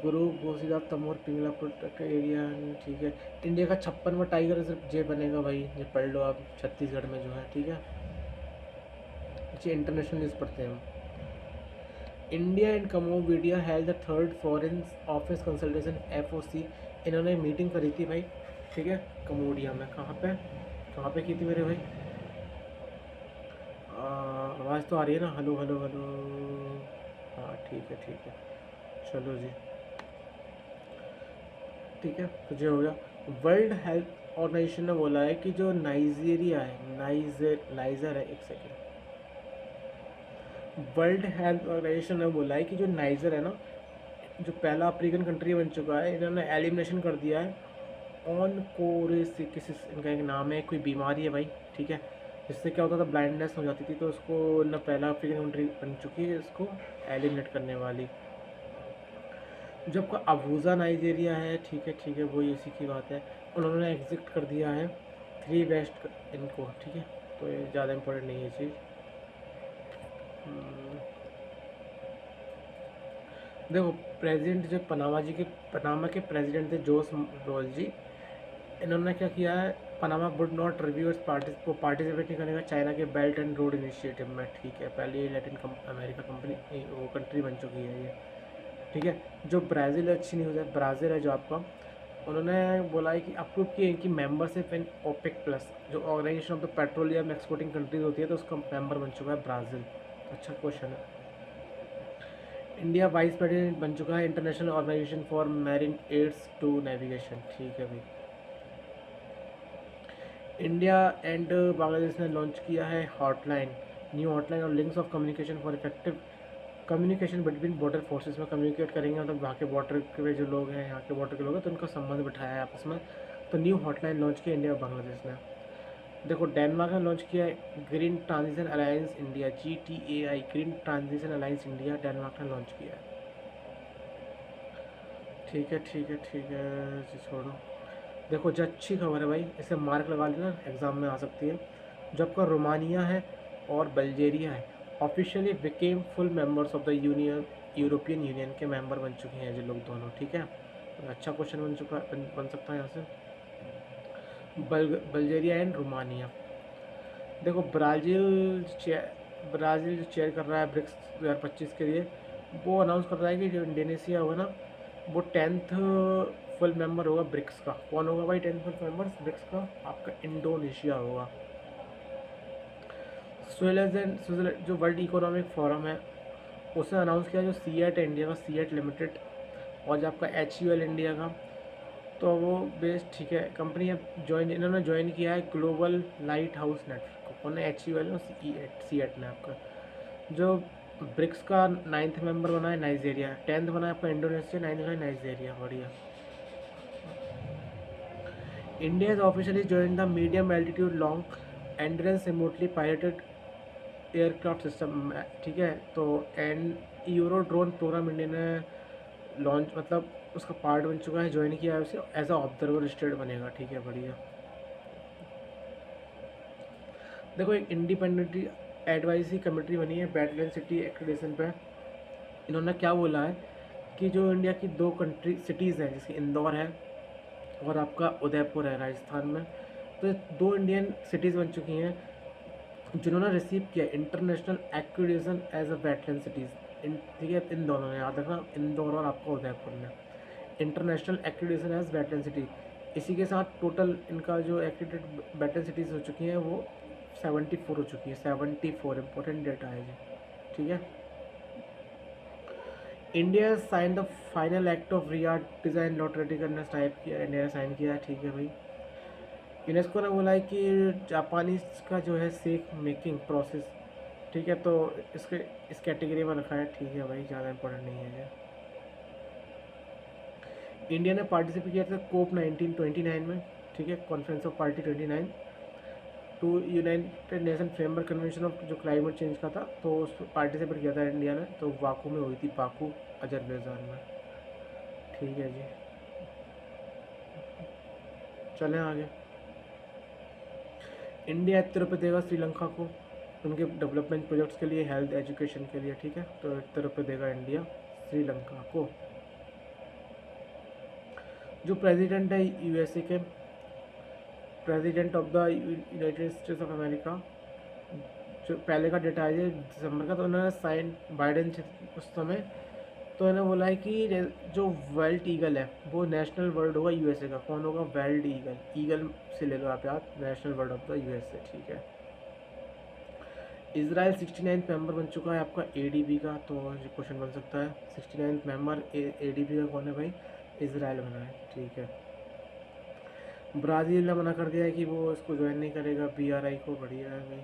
गुरु घोसीदास तमोर पिंगला प्रोटेक्टेड एरिया। ठीक है, इंडिया का 56वां टाइगर रिजर्व ये बनेगा भाई, ये पढ़ लो आप, छत्तीसगढ़ में जो है। ठीक है, ये इंटरनेशनल न्यूज़ पढ़ते हैं हम। India and Cambodia has the third foreign office consultation FOC। इन्होंने मीटिंग करी थी भाई। ठीक है, कमोडिया में। कहाँ पे की थी मेरे भाई? आवाज़ तो आ रही है ना? Hello hello hello. हाँ ठीक है ठीक है, चलो जी। ठीक है, तो ये हो गया। वर्ल्ड हेल्थ ऑर्गेनाइजेशन ने बोला है कि जो नाइजीरिया है, नाइजर है, एक सेकेंड। वर्ल्ड हेल्थ ऑर्गेनाइजेशन ने बोला है कि जो नाइजर है ना, जो पहला अफ्रीकन कंट्री बन चुका है, इन्होंने एलिमिनेशन कर दिया है ऑन कोरेसिस, इनका एक नाम है, कोई बीमारी है भाई। ठीक है, जिससे क्या होता था, ब्लाइंडनेस हो जाती थी। तो उसको न पहला अफ्रीकन कंट्री बन चुकी है इसको एलिमिनेट करने वाली। जो आपका अबूज़ा नाइजीरिया है, ठीक है, वही इसी की बात है। उन्होंने एग्जिट कर दिया है 3 वेस्ट इनको। ठीक है, तो ये ज़्यादा इम्पोर्टेंट नहीं है चीज़। देखो, प्रेसिडेंट जो पनामा के प्रेसिडेंट थे, जोस रोल जी, इन्होंने क्या किया है, Panama would not review participate नहीं करेगा चाइना के बेल्ट एंड रोड इनिशिएटिव में। ठीक है, पहले लैटिन अमेरिका कंपनी वो कंट्री बन चुकी है ये। ठीक है, जो ब्राज़ील, अच्छी न्यूज़ है, ब्राज़ील है जो आपका, उन्होंने बोला है कि अप्रूव किए हैं कि मेंबरशिप इन OPEC प्लस, जो organisation of the petroleum exporting countries होती है, तो उसका मेंबर बन चुका है ब्राज़ील। अच्छा क्वेश्चन है। इंडिया वाइस प्रेसिडेंट बन चुका है international organisation for marine aids to navigation. ठीक है भाई। इंडिया एंड बांग्लादेश ने लॉन्च किया है हॉटलाइन, न्यू हॉटलाइन और links of communication for effective communication between border forces में कम्युनिकेट करेंगे, मतलब वहाँ के बॉर्डर के जो लोग हैं, यहाँ के बॉर्डर के लोग हैं, तो उनका संबंध बिठाया है आपस में। तो न्यू हॉटलाइन लॉन्च किया इंडिया और बांग्लादेश ने। देखो, डेनमार्क ने लॉन्च किया है green transition alliance India, GTAI, green transition alliance India, Denmark ने लॉन्च किया है। ठीक है ठीक है ठीक है जी, छोड़ो। देखो, जो अच्छी खबर है भाई, इसे मार्क लगा लेना, एग्ज़ाम में आ सकती है। जो आपका रोमानिया है और बल्गेरिया है, officially became full members of the European union के मेंबर बन चुके हैं ये लोग दोनों। ठीक है, तो अच्छा क्वेश्चन बन सकता है यहाँ से। Bulgaria and Romania. देखो, ब्राज़ील ब्राज़ील जो चेयर कर रहा है ब्रिक्स 2025 के लिए, वो अनाउंस कर रहा है कि जो इंडोनेशिया होगा ना, वो 10th फुल मेंबर होगा ब्रिक्स का। कौन होगा भाई 10th फुल मेंबर ब्रिक्स का? आपका इंडोनेशिया होगा। स्विट्ज़रलैंड जो वर्ल्ड इकोनॉमिक फोरम है उसने अनाउंस किया, जो सीएट है इंडिया का, सीएट लिमिटेड, और जो आपका एचयूएल इंडिया का, तो वो बेस ठीक है कंपनी अब इन्होंने ज्वाइन किया है ग्लोबल लाइट हाउस नेटवर्क को। कौन है? एचयूएल और सीएट ने आपका। जो ब्रिक्स का 9th मेंबर बना है नाइजीरिया, 10th बना है आपका इंडोनेशिया, 9th बना है नाइजीरिया। बढ़िया। India is officially join the medium altitude long endurance remotely piloted aircraft system. ठीक है, तो and euro drone programme India ने लॉन्च, मतलब उसका पार्ट बन चुका है, ज्वाइन किया है उसे, एज अ ऑब्जर्वर स्टेट बनेगा। ठीक है, बढ़िया। देखो एक इंडिपेंडेंटली एडवाइजरी कमेटी बनी है बैटलियन सिटी एक्रेडिटेशन पे। इन्होंने क्या बोला है कि जो इंडिया की दो कंट्री सिटीज़ हैं, जैसे इंदौर है और आपका उदयपुर है राजस्थान में, तो ये दो इंडियन सिटीज़ बन चुकी हैं जिन्होंने रिसीव किया international accreditation as a wetland cities. ठीक है, इन दोनों ने, याद रखना, इंदौर और आपका उदयपुर ने international accreditation as wetland city. इसी के साथ टोटल इनका जो एक्रेडिटेड वेटलैंड सिटीज़ हो चुकी हैं वो 74 हो चुकी है। 74 इंपॉर्टेंट डेटा है जी। ठीक है। India sign the final act of Riyadh design law treaty करने टाइप किया, इंडिया ने साइन किया है। ठीक है भाई। यूनेस्को ने बोला है कि जापानीज का जो है सेफ मेकिंग प्रोसेस, ठीक है, तो इसके इस कैटेगरी में रखा है। ठीक है भाई, ज़्यादा इंपॉर्टेंट नहीं है ये। इंडिया ने पार्टिसिपेट किया था कोप 1929 में। ठीक है, conference of party 29 to United Nation framework convention of जो क्लाइमेट चेंज का था, तो उस पर पार्टिसिपेट किया था इंडिया ने, तो बाकू में हुई थी, बाकू अजरबैजान में। ठीक है जी, चलें आगे। इंडिया 1 रुपये देगा श्रीलंका को उनके डेवलपमेंट प्रोजेक्ट्स के लिए, हेल्थ एजुकेशन के लिए। ठीक है, तो 1 रुपये देगा इंडिया श्रीलंका को। जो प्रेसिडेंट है यूएसए के, president of the United states of America, जो पहले का डेटा है दिसंबर का, तो उन्होंने साइन बाइडेन उस समय, तो इन्होंने बोला है कि जो वर्ल्ड ईगल है वो नेशनल बर्ड होगा यूएसए का। कौन होगा? World eagle. ईगल से ले लो आप याद, national bird of the USA. ठीक है। इसराइल 69th मेंबर बन चुका है आपका एडीबी का, तो ये क्वेश्चन बन सकता है 69th मेंबर एडीबी का कौन है भाई? इसराइल बना है। ठीक है। ब्राज़ील ने मना कर दिया है कि वो इसको ज्वाइन नहीं करेगा, बीआरआई को। बढ़िया है भाई।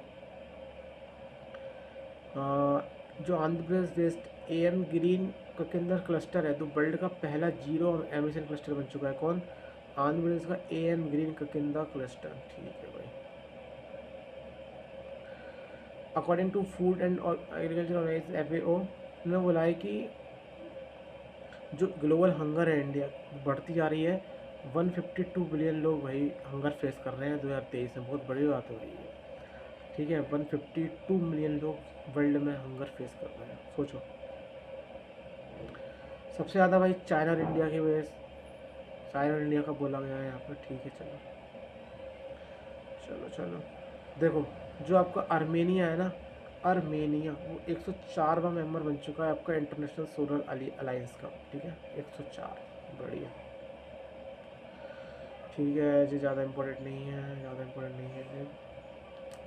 जो Andhra Pradesh based am green ककिंदर cluster है, तो वर्ल्ड का पहला जीरो एमिशन क्लस्टर बन चुका है। कौन? आंध्र प्रदेश का एएम ग्रीन ककिंदा क्लस्टर। ठीक है भाई। According to food and agriculture organisation FAO ने बोला है कि जो ग्लोबल हंगर है इंडिया बढ़ती जा रही है। 152 बिलियन लोग भाई हंगर फेस कर रहे हैं 2023 में। बहुत बड़ी बात हो रही है। ठीक है, 152 मिलियन लोग वर्ल्ड में हंगर फेस कर रहे हैं, सोचो। सबसे ज़्यादा भाई चाइना और इंडिया की वजह, चाइना और इंडिया का बोला गया है यहाँ पर। ठीक है, चलो चलो चलो। देखो जो आपका आर्मेनिया है ना, आर्मेनिया वो 104वां मेंबर बन चुका है आपका इंटरनेशनल सोलर अलायंस का। ठीक है, 104। बढ़िया। ठीक है जी, ज़्यादा इम्पोर्टेंट नहीं है, ज़्यादा इम्पोर्टेंट नहीं है जी।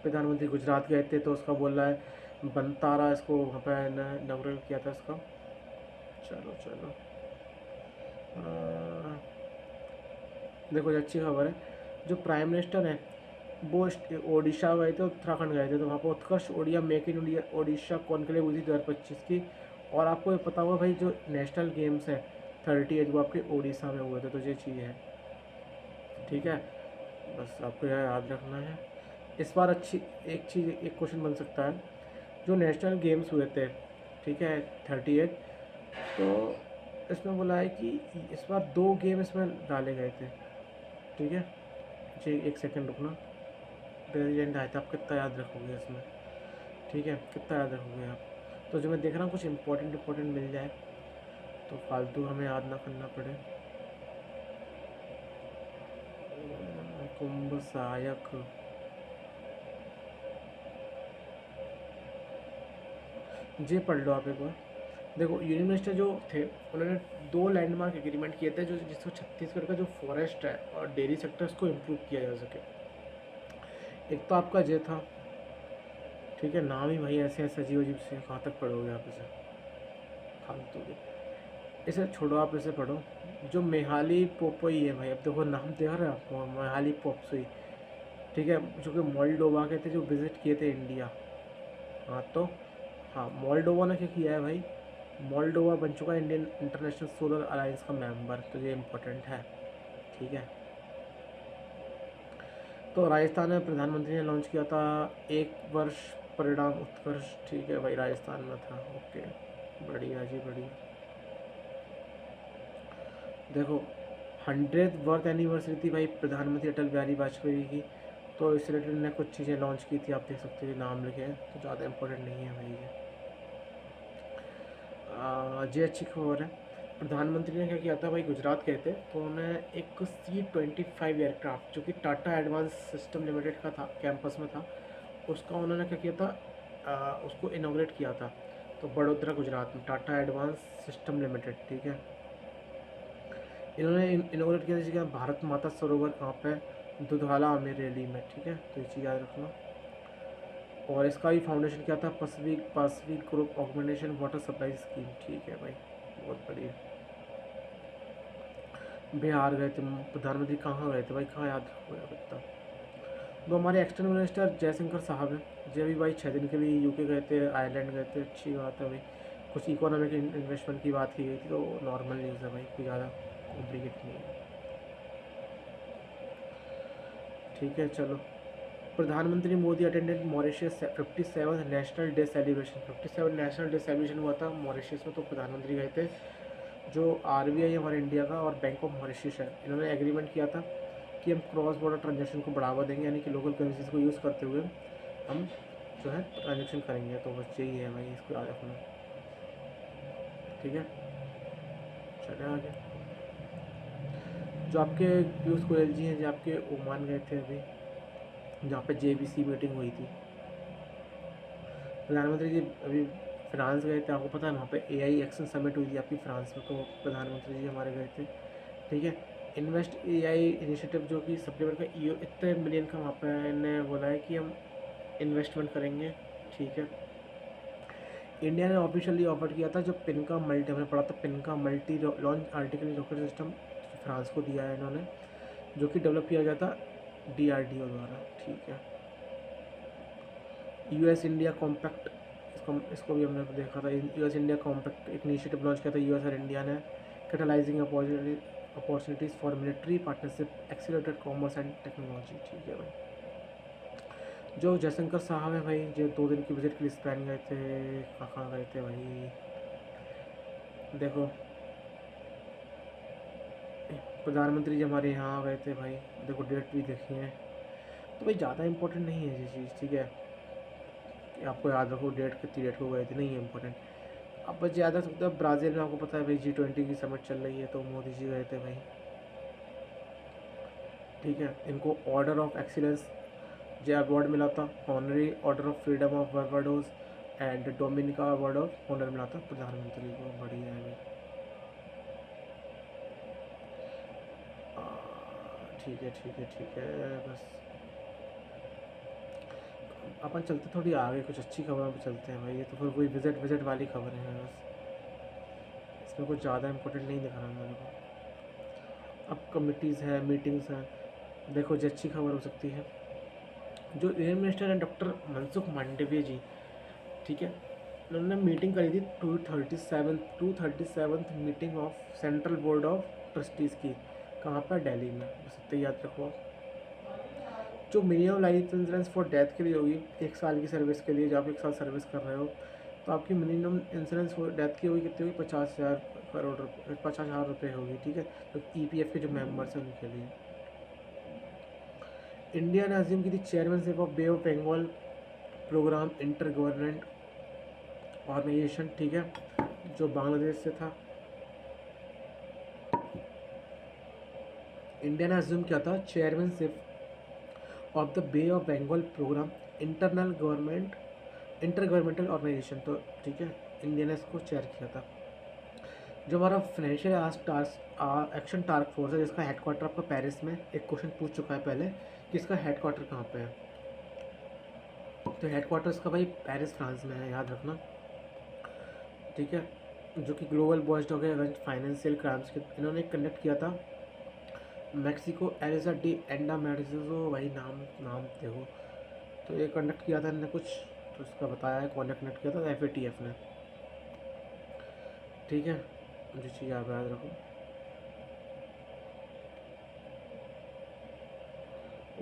प्रधानमंत्री गुजरात गए थे, तो उसका बोल रहा है बनतारा, इसको वहाँ पर इनॉग्रेट किया था इसका। चलो चलो। देखो ये अच्छी खबर है। जो प्राइम मिनिस्टर है वो ओडिशा गए थे, उत्तराखंड गए थे, तो वहाँ पर Utkarsh Odia make in India Odisha conclave हुई थी 2025 की। और आपको ये पता होगा भाई जो नेशनल गेम्स है 38 वो आपके ओडिशा में हुए थे, तो ये चीज़ है। ठीक है, बस आपको यह याद रखना है। इस बार अच्छी एक चीज़, एक क्वेश्चन बन सकता है। जो नेशनल गेम्स हुए थे, ठीक है, 38, तो इसमें बोला है कि इस बार 2 गेम इसमें डाले गए थे। ठीक है जी, एक सेकंड रुकना। प्रेसिडेंट आया था, आप कितना याद रखोगे इसमें? ठीक है, कितना याद रखोगे आप? तो जो मैं देख रहा हूँ कुछ इंपॉर्टेंट मिल जाए तो फालतू हमें याद ना करना पड़े। कुंभ सहायक, ये पढ़ लो आप एक बार। देखो यूनियन मिनिस्टर जो थे उन्होंने 2 लैंडमार्क एग्रीमेंट किए थे जो जिसको छत्तीसगढ़ का जो फॉरेस्ट है और डेयरी सेक्टर उसको इम्प्रूव किया जा सके। एक तो आपका ये था, ठीक है, नाम ही भाई ऐसे ऐसे अजीब अजीब से, कहाँ तक पढ़ोगे आप इसे, फालतू के। इसे छोड़ो, आप इसे पढ़ो जो मेहाली पोपोई है भाई। अब देखो नाम देख रहे हो आप, मेहाली पोपोई, ठीक है, जो कि मोल्डोवा के थे, जो विज़िट किए थे इंडिया। हाँ तो, हाँ मोल्डोवा ने क्या किया है भाई, मोल्डोवा बन चुका है इंडियन इंटरनेशनल सोलर अलायंस का मेंबर, तो ये इम्पोर्टेंट है, ठीक है। तो राजस्थान में प्रधानमंत्री ने लॉन्च किया था 1 वर्ष परिणाम उत्कर्ष, ठीक है भाई, राजस्थान में था, ओके, बढ़िया जी बढ़िया। देखो 100th बर्थ एनिवर्सरी थी भाई प्रधानमंत्री अटल बिहारी वाजपेयी की, तो इस रिलेटेड ने कुछ चीज़ें लॉन्च की थी, आप देख सकते हो, नाम लिखे हैं, तो ज़्यादा इंपॉर्टेंट नहीं है भाई ये अच्छी खबर है। प्रधानमंत्री ने क्या किया था भाई, गुजरात गए थे तो उन्होंने एक C-25 एयरक्राफ्ट जो कि टाटा एडवांस सिस्टम लिमिटेड का था, कैंपस में था, उसका उन्होंने क्या किया था, उसको इनॉग्रेट किया था। तो बड़ोदरा गुजरात में टाटा एडवांस सिस्टम लिमिटेड, ठीक है, इन्होंने इनॉग्रेट किया था जगह भारत माता सरोवर कहाँ पे, दुधाला अमेरेली में, ठीक है, तो ये चीज़ याद रखना। और इसका भी फाउंडेशन क्या था, Pacific group organisation water supply scheme, ठीक है भाई, बहुत बढ़िया। बिहार गए थे प्रधानमंत्री, कहाँ गए थे भाई, कहाँ याद रखोगे आप इतना। तो हमारे एक्सटर्नल मिनिस्टर जयशंकर साहब हैं, जो अभी भाई 6 दिन के लिए यूके गए थे, आयरलैंड गए थे, अच्छी बात है भाई। कुछ इकोनॉमिक इन्वेस्टमेंट की बात की गई थी, तो नॉर्मल न्यूज़ है भाई, कोई ज़्यादा कॉम्प्लिकेट नहीं है, ठीक है। चलो, प्रधानमंत्री Modi attended Mauritius 57 national day celebration, 57 national day celebration हुआ था मॉरिशस में, तो प्रधानमंत्री गए थे। जो RBI है हमारे इंडिया का और बैंक ऑफ मॉरिशस है, इन्होंने एग्रीमेंट किया था कि हम क्रॉस बॉर्डर ट्रांजेक्शन को बढ़ावा देंगे, यानी कि लोकल करेंसीज को यूज़ करते हुए हम जो है ट्रांजेक्शन करेंगे। तो बस यही है भाई, इसको याद रखना, ठीक है। चले आगे, जो आपके पीयूष गोयल जी हैं, जो आपके ओमान गए थे अभी, जहाँ पे JBC मीटिंग हुई थी। प्रधानमंत्री जी अभी फ्रांस गए थे, आपको पता है वहाँ पे AI एक्शन समिट हुई थी आपकी फ्रांस में, तो प्रधानमंत्री जी हमारे गए थे, ठीक है। इन्वेस्ट AI इनिशिएटिव जो कि सप्लीमेंट का इतने मिलियन का वहाँ पे इन्हें बोला है कि हम इन्वेस्टमेंट करेंगे, ठीक है। इंडिया ने ऑफिशियली ऑफर किया था जो पिन का मल्टी, हमने पढ़ा था, पिन का multi launch article rocket system France को दिया है इन्होंने, जो कि डेवलप किया गया था DRDO द्वारा, ठीक है। US इंडिया कॉम्पैक्ट, इसको भी हमने देखा था, US इंडिया कॉम्पैक्ट एक इनिशिएटिव लॉन्च किया था US और इंडिया ने, catalysing opportunities for military partnership, accelerated commerce and technology, ठीक है भाई। जो जयशंकर साहब हैं भाई, जो 2 दिन की विजिट के लिए स्पेन गए थे, कहाँ गए थे भाई, देखो प्रधानमंत्री जी हमारे यहाँ गए थे भाई, देखो डेट भी देखी है, तो भाई ज़्यादा इंपॉर्टेंट नहीं है ये चीज़, ठीक है, कि आपको याद रखो डेट कितनी डेट को गए थे, नहीं है इंपॉर्टेंट। अब बस ज़्यादा सकता है ब्राज़ील में, आपको पता है भाई G20 की समिट चल रही है, तो मोदी जी गए थे भाई, ठीक है। इनको ऑर्डर ऑफ एक्सीलेंस जो अवार्ड मिला था, honorary order of freedom of Barbados and Dominica award of honour मिला था प्रधानमंत्री को, बढ़िया है भाई। ठीक है ठीक है ठीक है, बस अपन चलते थोड़ी आगे, कुछ अच्छी खबरों पे चलते हैं भाई, ये तो फिर कोई विजिट विजिट वाली खबरें हैं बस, इसमें कुछ ज़्यादा इंपॉर्टेंट नहीं दिखा रहा मेरे को। अब कमिटीज़ है, मीटिंग्स हैं, देखो जो अच्छी खबर हो सकती है, जो यूनियन मिनिस्टर हैं डॉक्टर मनसुख मांडविया जी, ठीक है, उन्होंने मीटिंग करी थी 237th meeting of central board of trustees की, कहाँ पर, दिल्ली में, बस इतना याद रखो आप। जो minimum life insurance for death के लिए होगी 1 साल की सर्विस के लिए, जब आप 1 साल सर्विस कर रहे हो, तो आपकी मिनिमम इंश्योरेंस फॉर डेथ की होगी कितनी होगी, 50,000 करोड़ रुपये, 50,000 रुपये होगी, ठीक है, तो EPF के जो मेंबर्स हैं उनके लिए। इंडिया ने अज्यूम की थी chairmanship of Bay of Bengal programme inter government organisation, ठीक है, जो बांग्लादेश से था। इंडिया ने अज्यूम किया था chairmanship of the Bay of Bengal programme internal government inter governmental organisation, तो ठीक है, इंडिया ने इसको चेयर किया था। जो हमारा फाइनेंशियल एक्शन टास्क फोर्स है जिसका हेडक्वार्टर आपका पेरिस में, एक क्वेश्चन पूछ चुका है पहले कि इसका हेडक्वार्टर कहाँ पे है। तो हेडक्वार्टर इसका भाई पेरिस फ्रांस में है, याद रखना, ठीक है। जो कि ग्लोबल वॉचडॉग है अगेंस्ट फाइनेंशियल क्राइम्स के, इन्होंने कंडक्ट किया था मैक्सिको एलिजा डी एंडा मेडिजो, वही नाम नाम देखो। तो ये कंडक्ट किया था इन्होंने कुछ, तो इसका बताया है कौन ने कंडक्ट किया था, FATF ने, ठीक है। जो चीज़ आप याद रखो।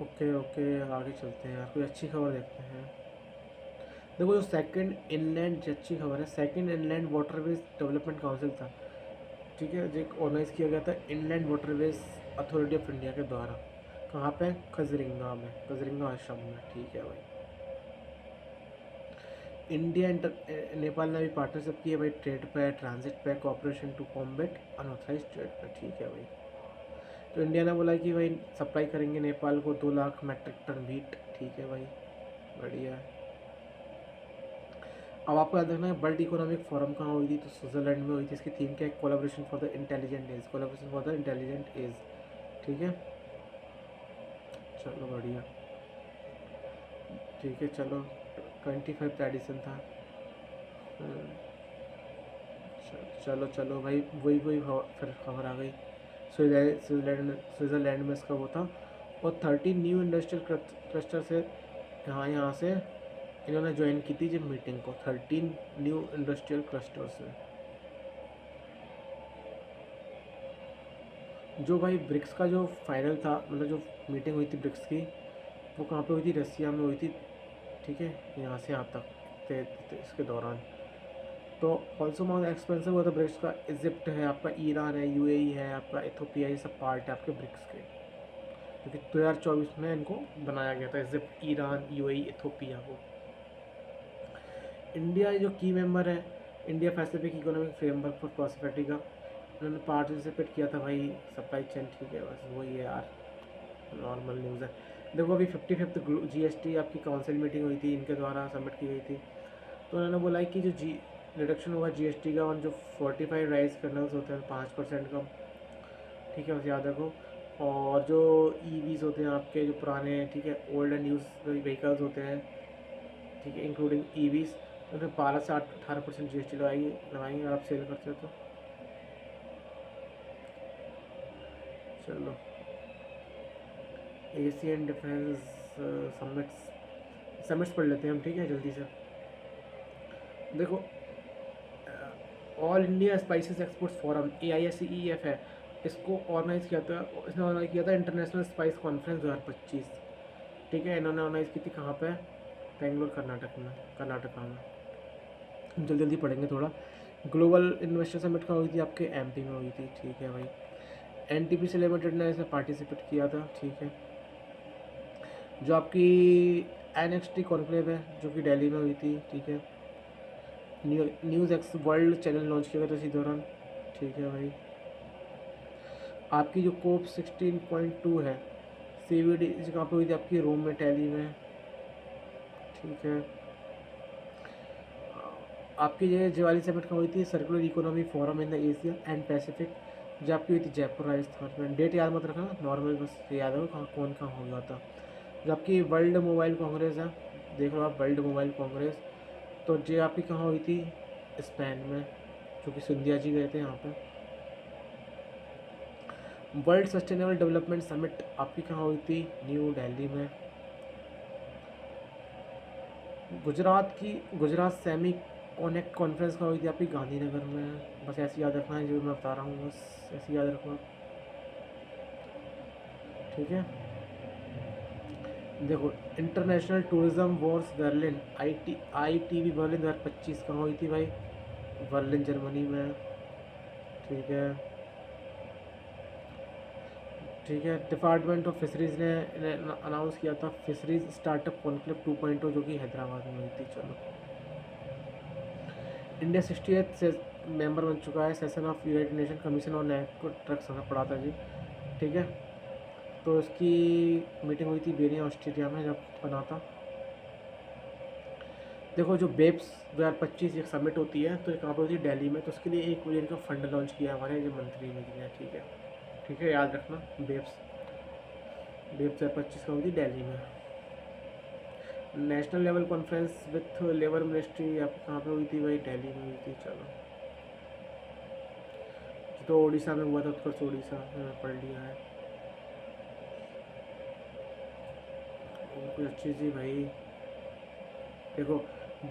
ओके ओके, आगे चलते हैं यार, कोई अच्छी खबर देखते हैं। देखो जो सेकंड इनलैंड, अच्छी खबर है, second inland waterways development council था, ठीक है, जो ऑर्गेनाइज किया गया था inland waterways authority of India के द्वारा। कहाँ पे? खजरिंगा में, खजरिंगा आश्रम में, ठीक है भाई। इंडिया नेपाल ने भी पार्टनरशिप की है भाई, ट्रेड पे, ट्रांजिट पे, cooperation to combat unauthorised trade पे, ठीक है भाई। तो इंडिया ने बोला कि भाई सप्लाई करेंगे नेपाल को 2 लाख मेट्रिक टन वीट, ठीक है भाई, बढ़िया है। अब आपको याद रखना है वर्ल्ड इकोनॉमिक फोरम कहाँ हुई थी, तो स्विट्जरलैंड में हुई थी। इसकी थीम क्या है? Collaboration for the intelligent age, collaboration for the intelligent age, ठीक है। चलो बढ़िया, ठीक है, चलो 25 एडिशन था। चलो चलो भाई, वही वही फिर खबर आ गई, स्विट्ज़रलैंड में इसका वो था। और 13 न्यू इंडस्ट्रियल क्लस्टर से यहाँ से इन्होंने ज्वाइन की थी जब मीटिंग को, 13 न्यू इंडस्ट्रियल क्लस्टर से। जो भाई ब्रिक्स का जो फाइनल था, मतलब जो मीटिंग हुई थी ब्रिक्स की, वो कहाँ पे हुई थी? रसिया में हुई थी, ठीक है, यहाँ से यहाँ तक इसके दौरान। तो ऑल्सो मोस्ट एक्सपेंसिव हुआ था ब्रिक्स का, इजिप्ट है आपका, ईरान है, UAE है आपका, इथोपिया, ये सब पार्ट है आपके ब्रिक्स के, क्योंकि 2024 में इनको बनाया गया था, इजिप्ट, ईरान, UAE, इथोपिया को। इंडिया जो की मेंबर है India Pacific economic framework for prosperity का, उन्होंने पार्टिसिपेट किया था भाई, सप्लाई चेन, ठीक है, बस वही है यार, नॉर्मल न्यूज़ है। देखो अभी 55th GST आपकी काउंसिल मीटिंग हुई थी, इनके द्वारा सबमिट की गई थी। तो उन्होंने बोला है कि जो रिडक्शन होगा GST का, और जो 45 राइस कर्नल्स होते हैं 5% का, ठीक है, बस याद रखो। और जो EVs होते हैं आपके, जो पुराने, ठीक है, ओल्ड एंड यूज व्हीकल्स होते हैं, ठीक है, इंक्लूडिंग EVs, उन्हें 12 से 18% GST लगाएंगे अगर आप सेल करते हो तो। चलो एशियन डिफेंस समिट्स पढ़ लेते हैं हम, ठीक है, जल्दी से। देखो all India spices exports forum, AISEF है, इसको ऑर्गेनाइज किया था, इसने ऑर्गेनाइज किया था इंटरनेशनल स्पाइस कॉन्फ्रेंस 2025, ठीक है। इन्होंने ऑर्गेनाइज की थी कहाँ पे? बेंगलोर, कर्नाटका में। जल्दी जल्दी पढ़ेंगे थोड़ा। ग्लोबल इन्वेस्टर समिट कहाँ हुई थी? आपके MP में हुई थी, ठीक है भाई। NTPC लिमिटेड ने इसमें पार्टिसिपेट किया था, ठीक है। जो आपकी NXT कॉन्क्लेव है जो कि दिल्ली में हुई थी, ठीक है। News x world channel launch किया था इसी दौरान, ठीक है भाई। आपकी जो COP 16.2 है CVD कहाँ पे हुई थी? आपकी रोम में, इटली में, ठीक है। आपकी ये दिवाली समिट कहाँ हुई थी? Circular economy forum in the Asia and Pacific, जो आपकी हुई थी जयपुर, राजस्थान में। डेट याद मत रखना, नॉर्मल बस याद हो कहाँ कौन कहाँ हो गया था। जो आपकी वर्ल्ड मोबाइल कांग्रेस है, देख लो आप, वर्ल्ड मोबाइल कांग्रेस, तो ये आपकी कहाँ हुई थी? स्पेन में, जो कि सिंधिया जी गए थे यहाँ पे। वर्ल्ड सस्टेनेबल डेवलपमेंट समिट आपकी कहाँ हुई थी? न्यू दिल्ली में। गुजरात सेमी कॉनेक्ट कॉन्फ्रेंस कहाँ हुई थी? आपकी गांधीनगर में। बस ऐसे याद रखना है जो मैं बता रहा हूँ, बस ऐसे याद रखना, ठीक है। देखो international tourism Wars Berlin, ITB Berlin 2025 कहाँ हुई थी भाई? बर्लिन, जर्मनी में, ठीक है, ठीक है। डिपार्टमेंट ऑफ फिशरीज़ ने अनाउंस किया था फिशरीज स्टार्टअप कॉन्क्लेव 2.0, जो कि हैदराबाद में हुई थी। चलो इंडिया 68th से मेंबर बन चुका है session of united nation commission on narco drugs, हमें पढ़ा था जी, ठीक है। तो इसकी मीटिंग हुई थी बेनिया, ऑस्ट्रेलिया में, जब बना था। देखो जो बेब्स 2025 एक समिट होती है तो कहाँ पर होती है, दिल्ली में। तो उसके लिए 1 मिलियन का फंड लॉन्च किया हमारे जो मंत्री ने किया, ठीक है। ठीक है, याद रखना। बेब्स बेब्स 2025 का होती दिल्ली में। National level conference with labour ministry आप कहाँ पे हुई थी भाई, दिल्ली में हुई थी। चलो, तो उड़ीसा में हुआ था, उत्कर्ष उड़ीसा में पढ़ लिया है। कोई अच्छी सी भाई, देखो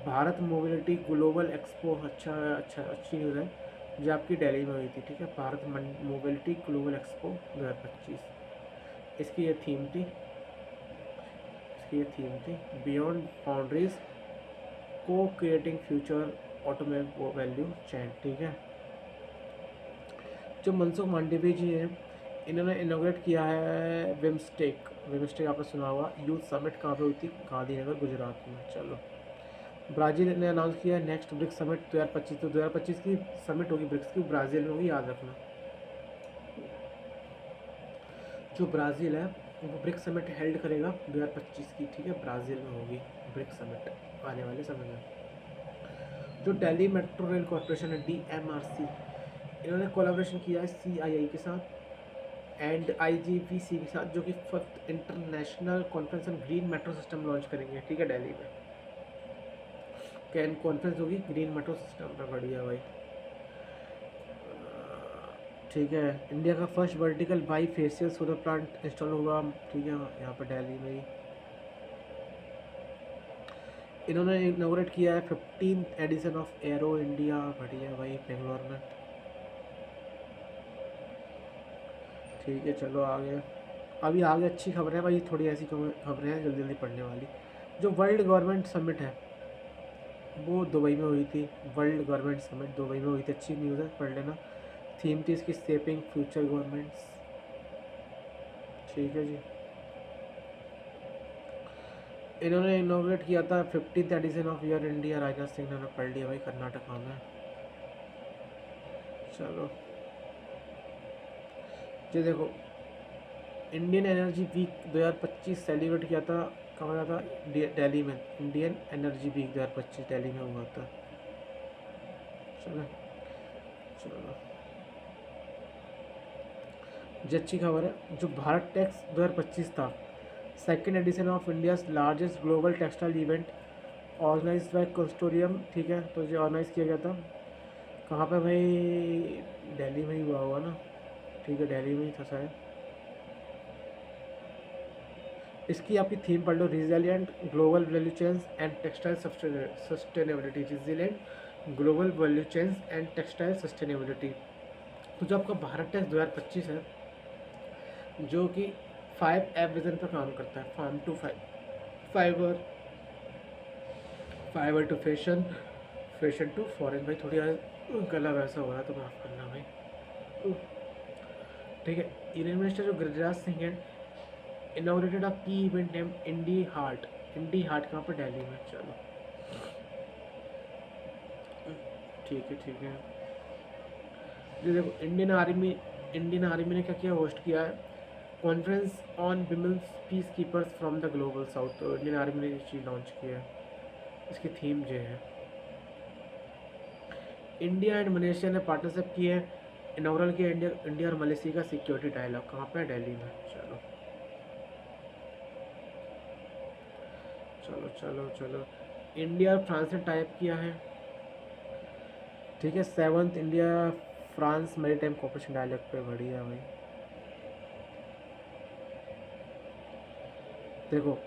भारत मोबिलिटी ग्लोबल एक्सपो, अच्छा अच्छा अच्छी न्यूज़ है, जो आपकी दिल्ली में हुई थी, ठीक है। भारत मोबिलिटी ग्लोबल एक्सपो 2025, इसकी ये थीम थी, बियॉन्ड बाउंड्रीज को क्रिएटिंग फ्यूचर ऑटोमेटिक वैल्यू चैन, ठीक है। जो मनसुख मांडवी जी हैं, इन्होंने इनोग्रेट किया है विम्स्टेक आपने सुना होगा। यूथ समिट कहाँ पे हुई थी, गांधीनगर गुजरात में। चलो, ब्राज़ील ने अनाउंस किया है नेक्स्ट ब्रिक्स समिट 2025। तो 2025 की समिट होगी ब्रिक्स की, ब्राज़ील में होगी, याद रखना। जो ब्राज़ील है वो ब्रिक्स समिट हेल्ड करेगा 2025 की, ठीक है। ब्राज़ील में होगी ब्रिक्स समिट आने वाले समय में। जो दिल्ली मेट्रो रेल कॉरपोरेशन है, DMRC, इन्होंने कोलैबोरेशन किया है CII के साथ एंड IGVC के साथ, जो कि first international conference on green metro system launch करेंगे, ठीक है, दिल्ली में। कैन कॉन्फ्रेंस होगी ग्रीन मेट्रो सिस्टम पर, बढ़िया भाई। ठीक है, इंडिया का first vertical by facial solar plant install होगा, ठीक है, यहाँ पर दिल्ली में ही। इन्होंने इनोग्रेट किया है 15th edition of arrow India, बढ़िया भाई, बेंगलोर में। ठीक है, चलो आगे। अभी आगे अच्छी खबर है भाई, थोड़ी ऐसी खबरें हैं जल्दी जल्दी पढ़ने वाली। जो वर्ल्ड गवर्नमेंट समिट है वो दुबई में हुई थी। वर्ल्ड गवर्नमेंट समिट दुबई में हुई थी, अच्छी न्यूज़ है, पढ़ लेना। थीम थी इसकी शेपिंग फ्यूचर गवर्नमेंट्स, ठीक है जी। इन्होंने इनोग्रेट किया था 15th edition of Aero India, Rajnath Singh ने पढ़ लिया भाई, कर्नाटका में। चलो जी, देखो इंडियन एनर्जी वीक 2025 सेलिब्रेट किया था, कहाँ हुआ था, दिल्ली में। इंडियन एनर्जी वीक 2025 दिल्ली में हुआ था। चलो चलो, जो अच्छी खबर है, जो भारत टैक्स 2025 था, second edition of India's largest global textile event organised by consortium, ठीक है। तो ये ऑर्गेनाइज किया गया था कहाँ पे भाई, दिल्ली में ही हुआ होगा ना, ठीक है, दिल्ली में ही था शायद। इसकी आपकी थीम पढ़ लो, resilient global value chains and textile sustainability, resilient global value chains and textile sustainability. तो जो आपका भारत टैक्स 2025 है, जो कि 5 विजन पर काम करता है, farm to fibre, fibre to fashion, fashion to foreign. भाई थोड़ी गला वैसा हो रहा है तो माफ़ करना भाई, ठीक है। यूनियन मिनिस्टर जो गिरिराज सिंह है, इनॉग्रेटेड अ की इवेंट नेम इंडी हार्ट। इंडी हार्ट कहाँ पर, दिल्ली में। चलो ठीक है, ठीक है जी। देखो इंडियन आर्मी ने क्या किया, होस्ट किया है conference on women's peace keepers from the global south. तो इंडियन आर्मी ने ये चीज़ लॉन्च किया है, इसकी थीम जो है। इंडिया एंड मलेशिया ने पार्टनरशिप की है, इनॉग्रल किया इंडिया और मलेशिया का सिक्योरिटी डायलॉग, कहाँ पे, दिल्ली में। चलो चलो चलो चलो, इंडिया और फ्रांस ने टाइप किया है, ठीक है, 7th India France maritime cooperation dialogue पे, बढ़िया भाई। देखो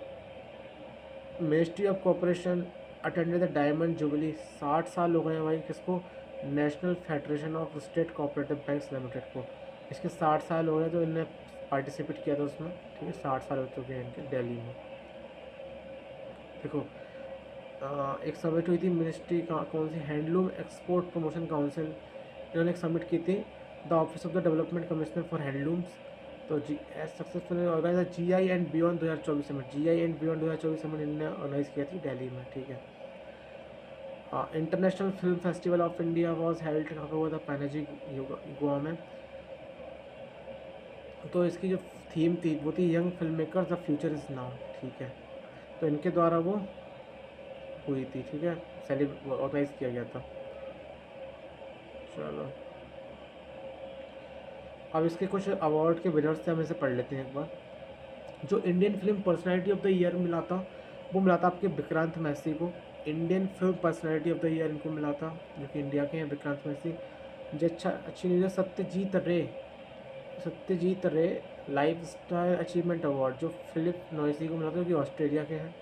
ministry of cooperation attended the diamond jubilee, 60 साल हो गए हैं भाई किसको, national federation of state cooperative banks limited को। इसके 60 साल हो गए, तो इनने पार्टिसिपेट किया था उसमें, ठीक है, 60 साल हो चुके हैं इनके दिल्ली में। देखो एक समिट हुई थी मिनिस्ट्री का, कौन सी, हैंडलूम एक्सपोर्ट प्रमोशन काउंसिल, इन्होंने एक समिट की थी, the office of the development commissioner for handlooms. तो successful organise GI and beyond 2024 summit, GI and beyond 2024 summit इन्होंने ऑर्गेनाइज किया थी दिल्ली में, ठीक है। International film festival of India was held, कहाँ पर हुआ था, पैनाजी गोवा में। तो इसकी जो थीम थी वो थी young film maker the future is now, ठीक है। तो इनके द्वारा वो हुई थी, ठीक है, ऑर्गेनाइज किया गया था। चलो अब इसके कुछ अवार्ड के विनर्स थे, हम इसे पढ़ लेते हैं एक बार। जो Indian film personality of the year मिला था वो मिला था आपके विक्रांत मैसी को। Indian film personality of the year इनको मिला था, जो कि इंडिया के हैं, विक्रांत मैसी। जो अच्छी न्यूज़ है, सत्यजीत रे लाइफ स्टाइल अचीवमेंट अवार्ड जो फिलिप नॉइसी को मिला था, जो कि ऑस्ट्रेलिया के हैं।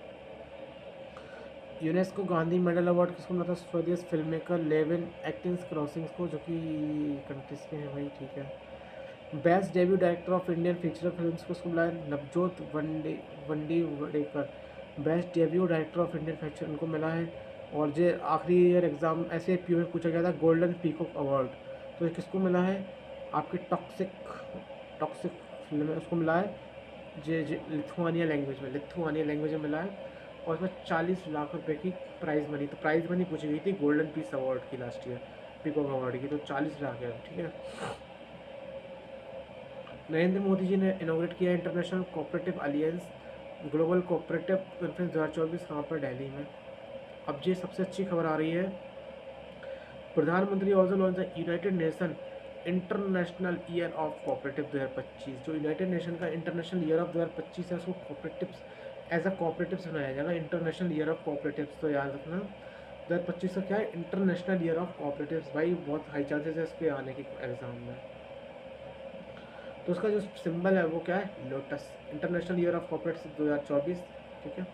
यूनेस्को गांधी मेडल अवार्ड किसको मिला था, स्वदेश film maker Levin Atkins crossings को, जो कि कंट्रीज के हैं भाई, ठीक है। Best debut director of Indian feature films को उसको मिला है Navjot Wandi Wadekar. Best debut director of Indian feature उनको मिला है। और जो आखिरी ईयर एग्ज़ाम ऐसे पी में पूछा गया था, गोल्डन पीकॉक अवार्ड, तो ये किसको मिला है, आपके टॉक्सिक फिल्म में उसको मिला है, जे लिथुआनिया लैंग्वेज में मिला है। और इसमें 40 लाख रुपए की प्राइज़ मनी, तो प्राइज़ मनी पूछी गई थी गोल्डन पीस अवार्ड की लास्ट ईयर, पीकॉक अवार्ड की, तो 40 लाख है, ठीक है। नरेंद्र मोदी जी ने इनॉग्रेट किया international cooperative alliance global cooperative conference 2024 कहाँ पर, दिल्ली में। अब ये सबसे अच्छी खबर आ रही है, प्रधानमंत्री also launch the United nation international year of cooperative 2025। जो यूनाइटेड नेशन का इंटरनेशनल ईयर ऑफ 2025 है, उसको कोऑपरेटिव्स एज अ कोऑपरेटिव्स बनाया जाएगा, इंटरनेशनल ईयर ऑफ कोऑपरेटिव्स। तो याद रखना 2025 का क्या है, इंटरनेशनल ईयर ऑफ कोऑपरेटिव्स। भाई बहुत हाई चांसेस है इसके आने के एग्जाम में। तो उसका जो सिंबल है वो क्या है, lotus. International year of cooperatives 2024, ठीक है,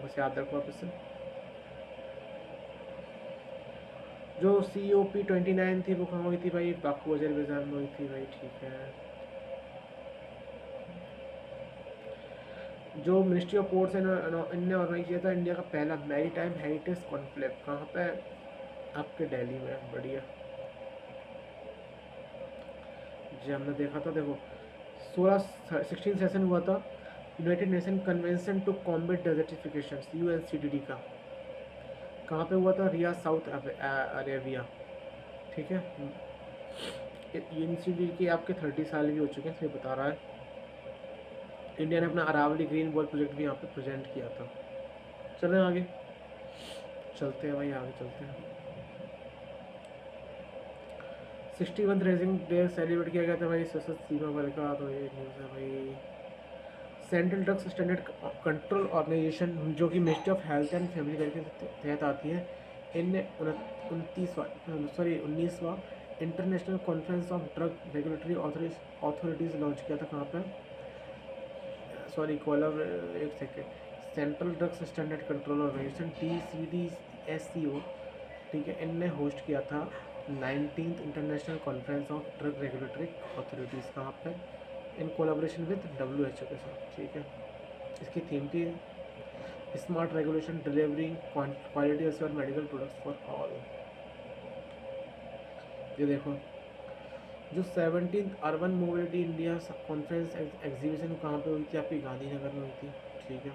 बस याद रखो आप इससे। जो COP29 थी वो कहाँ हुई थी भाई, बाकू अजरबैजान में हुई थी भाई, ठीक है। जो मिनिस्ट्री ऑफ पोर्ट्स इनने ऑर्गेनाइज किया था इंडिया का पहला मैरी टाइम हेरिटेज कॉन्क्लेव, कहाँ पे, आपके दिल्ली में, बढ़िया जी। हमने देखा था, देखो 16 सेशन हुआ था United Nation convention to combat desertification, UNCDD का, कहाँ पे हुआ था, रियाद साउथ अरेबिया, ठीक है। UNCDD के आपके 30 साल भी हो चुके हैं, ये बता रहा है। इंडिया ने अपना अरावली ग्रीन वॉल प्रोजेक्ट भी यहाँ पे प्रेजेंट किया था। चलें आगे, चलते हैं भाई, आगे चलते हैं। 61 रेजिंग डे सेलिब्रेट किया गया था भाई सशस्त्र सीमा बल का, तो ये न्यूज़ है भाई। Central drugs standard control organisation, जो कि ministry of health and family welfare के तहत आती है, इनने 19वां international conference of drug regulatory authorities launch किया था, कहाँ पर, सॉरी कॉलर, एक second, central drugs standard control organisation TCDSCO, ठीक है, इनने होस्ट किया था 19th international conference of drug regulatory authorities, कहाँ पर, इन कोलाब्रेशन विद WHO के साथ, ठीक है। इसकी थीम थी smart regulation delivering quality assure medical products for all. ये देखो, जो 17th urban mobility India conference exhibition कहाँ पे हुई थी, आपकी गांधीनगर में हुई थी, ठीक है।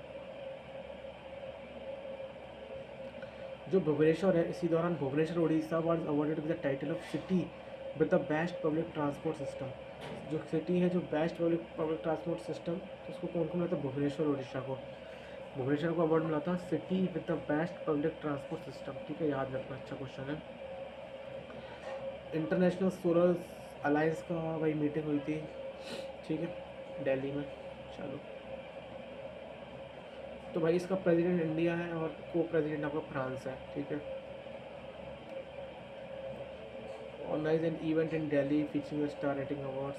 जो भुवनेश्वर है, इसी दौरान Bhubaneswar Odisha was awarded with the title of city with the best public transport system. जो सिटी है जो बेस्ट पब्लिक ट्रांसपोर्ट सिस्टम, तो उसको कौन को मिला था, भुवनेश्वर उड़ीसा को। भुवनेश्वर को अवार्ड मिला था city with the best public transport system, ठीक है, याद रखना, अच्छा क्वेश्चन है। इंटरनेशनल सोलर अलायंस का भाई मीटिंग हुई थी, ठीक है, दिल्ली में। चलो, तो भाई इसका प्रेसिडेंट इंडिया है और को प्रेसिडेंट आपका फ्रांस है, ठीक है। Organise an event in Delhi featuring star rating awards,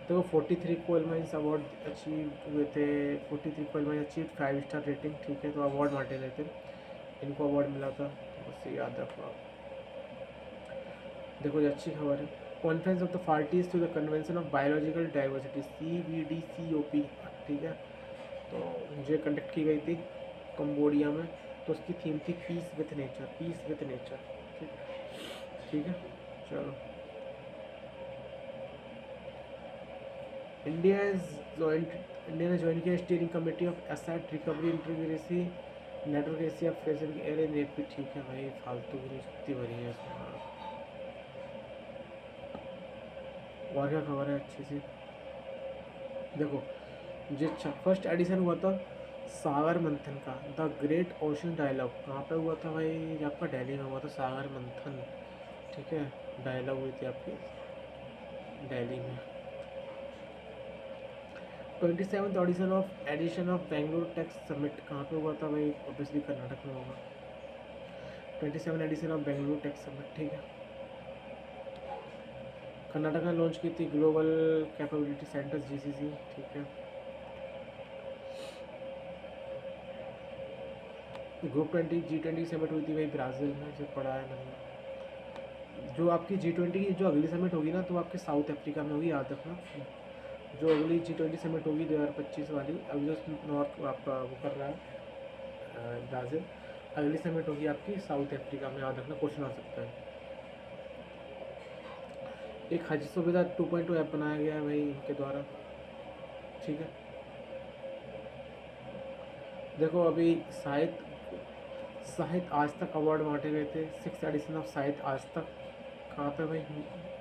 तो 43 कोल माइंस अवार्ड अचीव हुए थे, 43 coal mines achieve 5 star rating, ठीक है, तो अवार्ड बांटे गए थे, इनको अवार्ड मिला था, तो बस याद रखो आप। देखो ये अच्छी खबर है, conference of the parties to the convention of biological diversity CBDCOP, ठीक है, तो जो कंडक्ट की गई थी कंबोडिया में, तो उसकी थीम थी पीस विथ नेचर, ठीक, ठीक है। चलो, इंडिया ने ज्वाइन किया steering committee of asset recovery interagency network Asia facility एयर नेपी, ठीक है भाई, फालतू की छुट्टी भरी है इसमें। और क्या खबर है अच्छी सी, देखो जो फर्स्ट एडिशन हुआ था सागर मंथन का द ग्रेट ओशन डायलॉग कहाँ पे हुआ था भाई? ये आपका दिल्ली में हुआ था सागर मंथन, ठीक है। डायलॉग हुई थी आपकी दिल्ली में। 27th edition of Bengaluru tech summit कहाँ पे हुआ था भाई? ऑब्वियसली कर्नाटक में होगा। 27 edition of Bengaluru tech summit, ठीक है। कर्नाटक ने लॉन्च की थी ग्लोबल कैपेबिलिटी सेंटर्स जीसीसी, ठीक है। ग्रुप 20 G20 समिट हुई थी भाई ब्राज़ील में, जो पढ़ा है मैंने। जो आपकी G20 की जो अगली समिट होगी ना, तो आपके साउथ अफ्रीका में होगी, याद रखना। जो अगली G20 समिट होगी 2025 वाली, अभी जो नॉर्थ आपका वो कर रहा है ब्राज़ील, अगली समिट होगी आपकी साउथ अफ्रीका में, याद रखना, क्वेश्चन आ सकता है। एक हाजी सुविधा 2.2 ऐप बनाया गया है भाई इनके द्वारा, ठीक है। देखो अभी साहित्य साहित्य आज तक अवार्ड बांटे गए थे, 6th एडिशन ऑफ साहित्य आज तक, कहाँ पे भाई?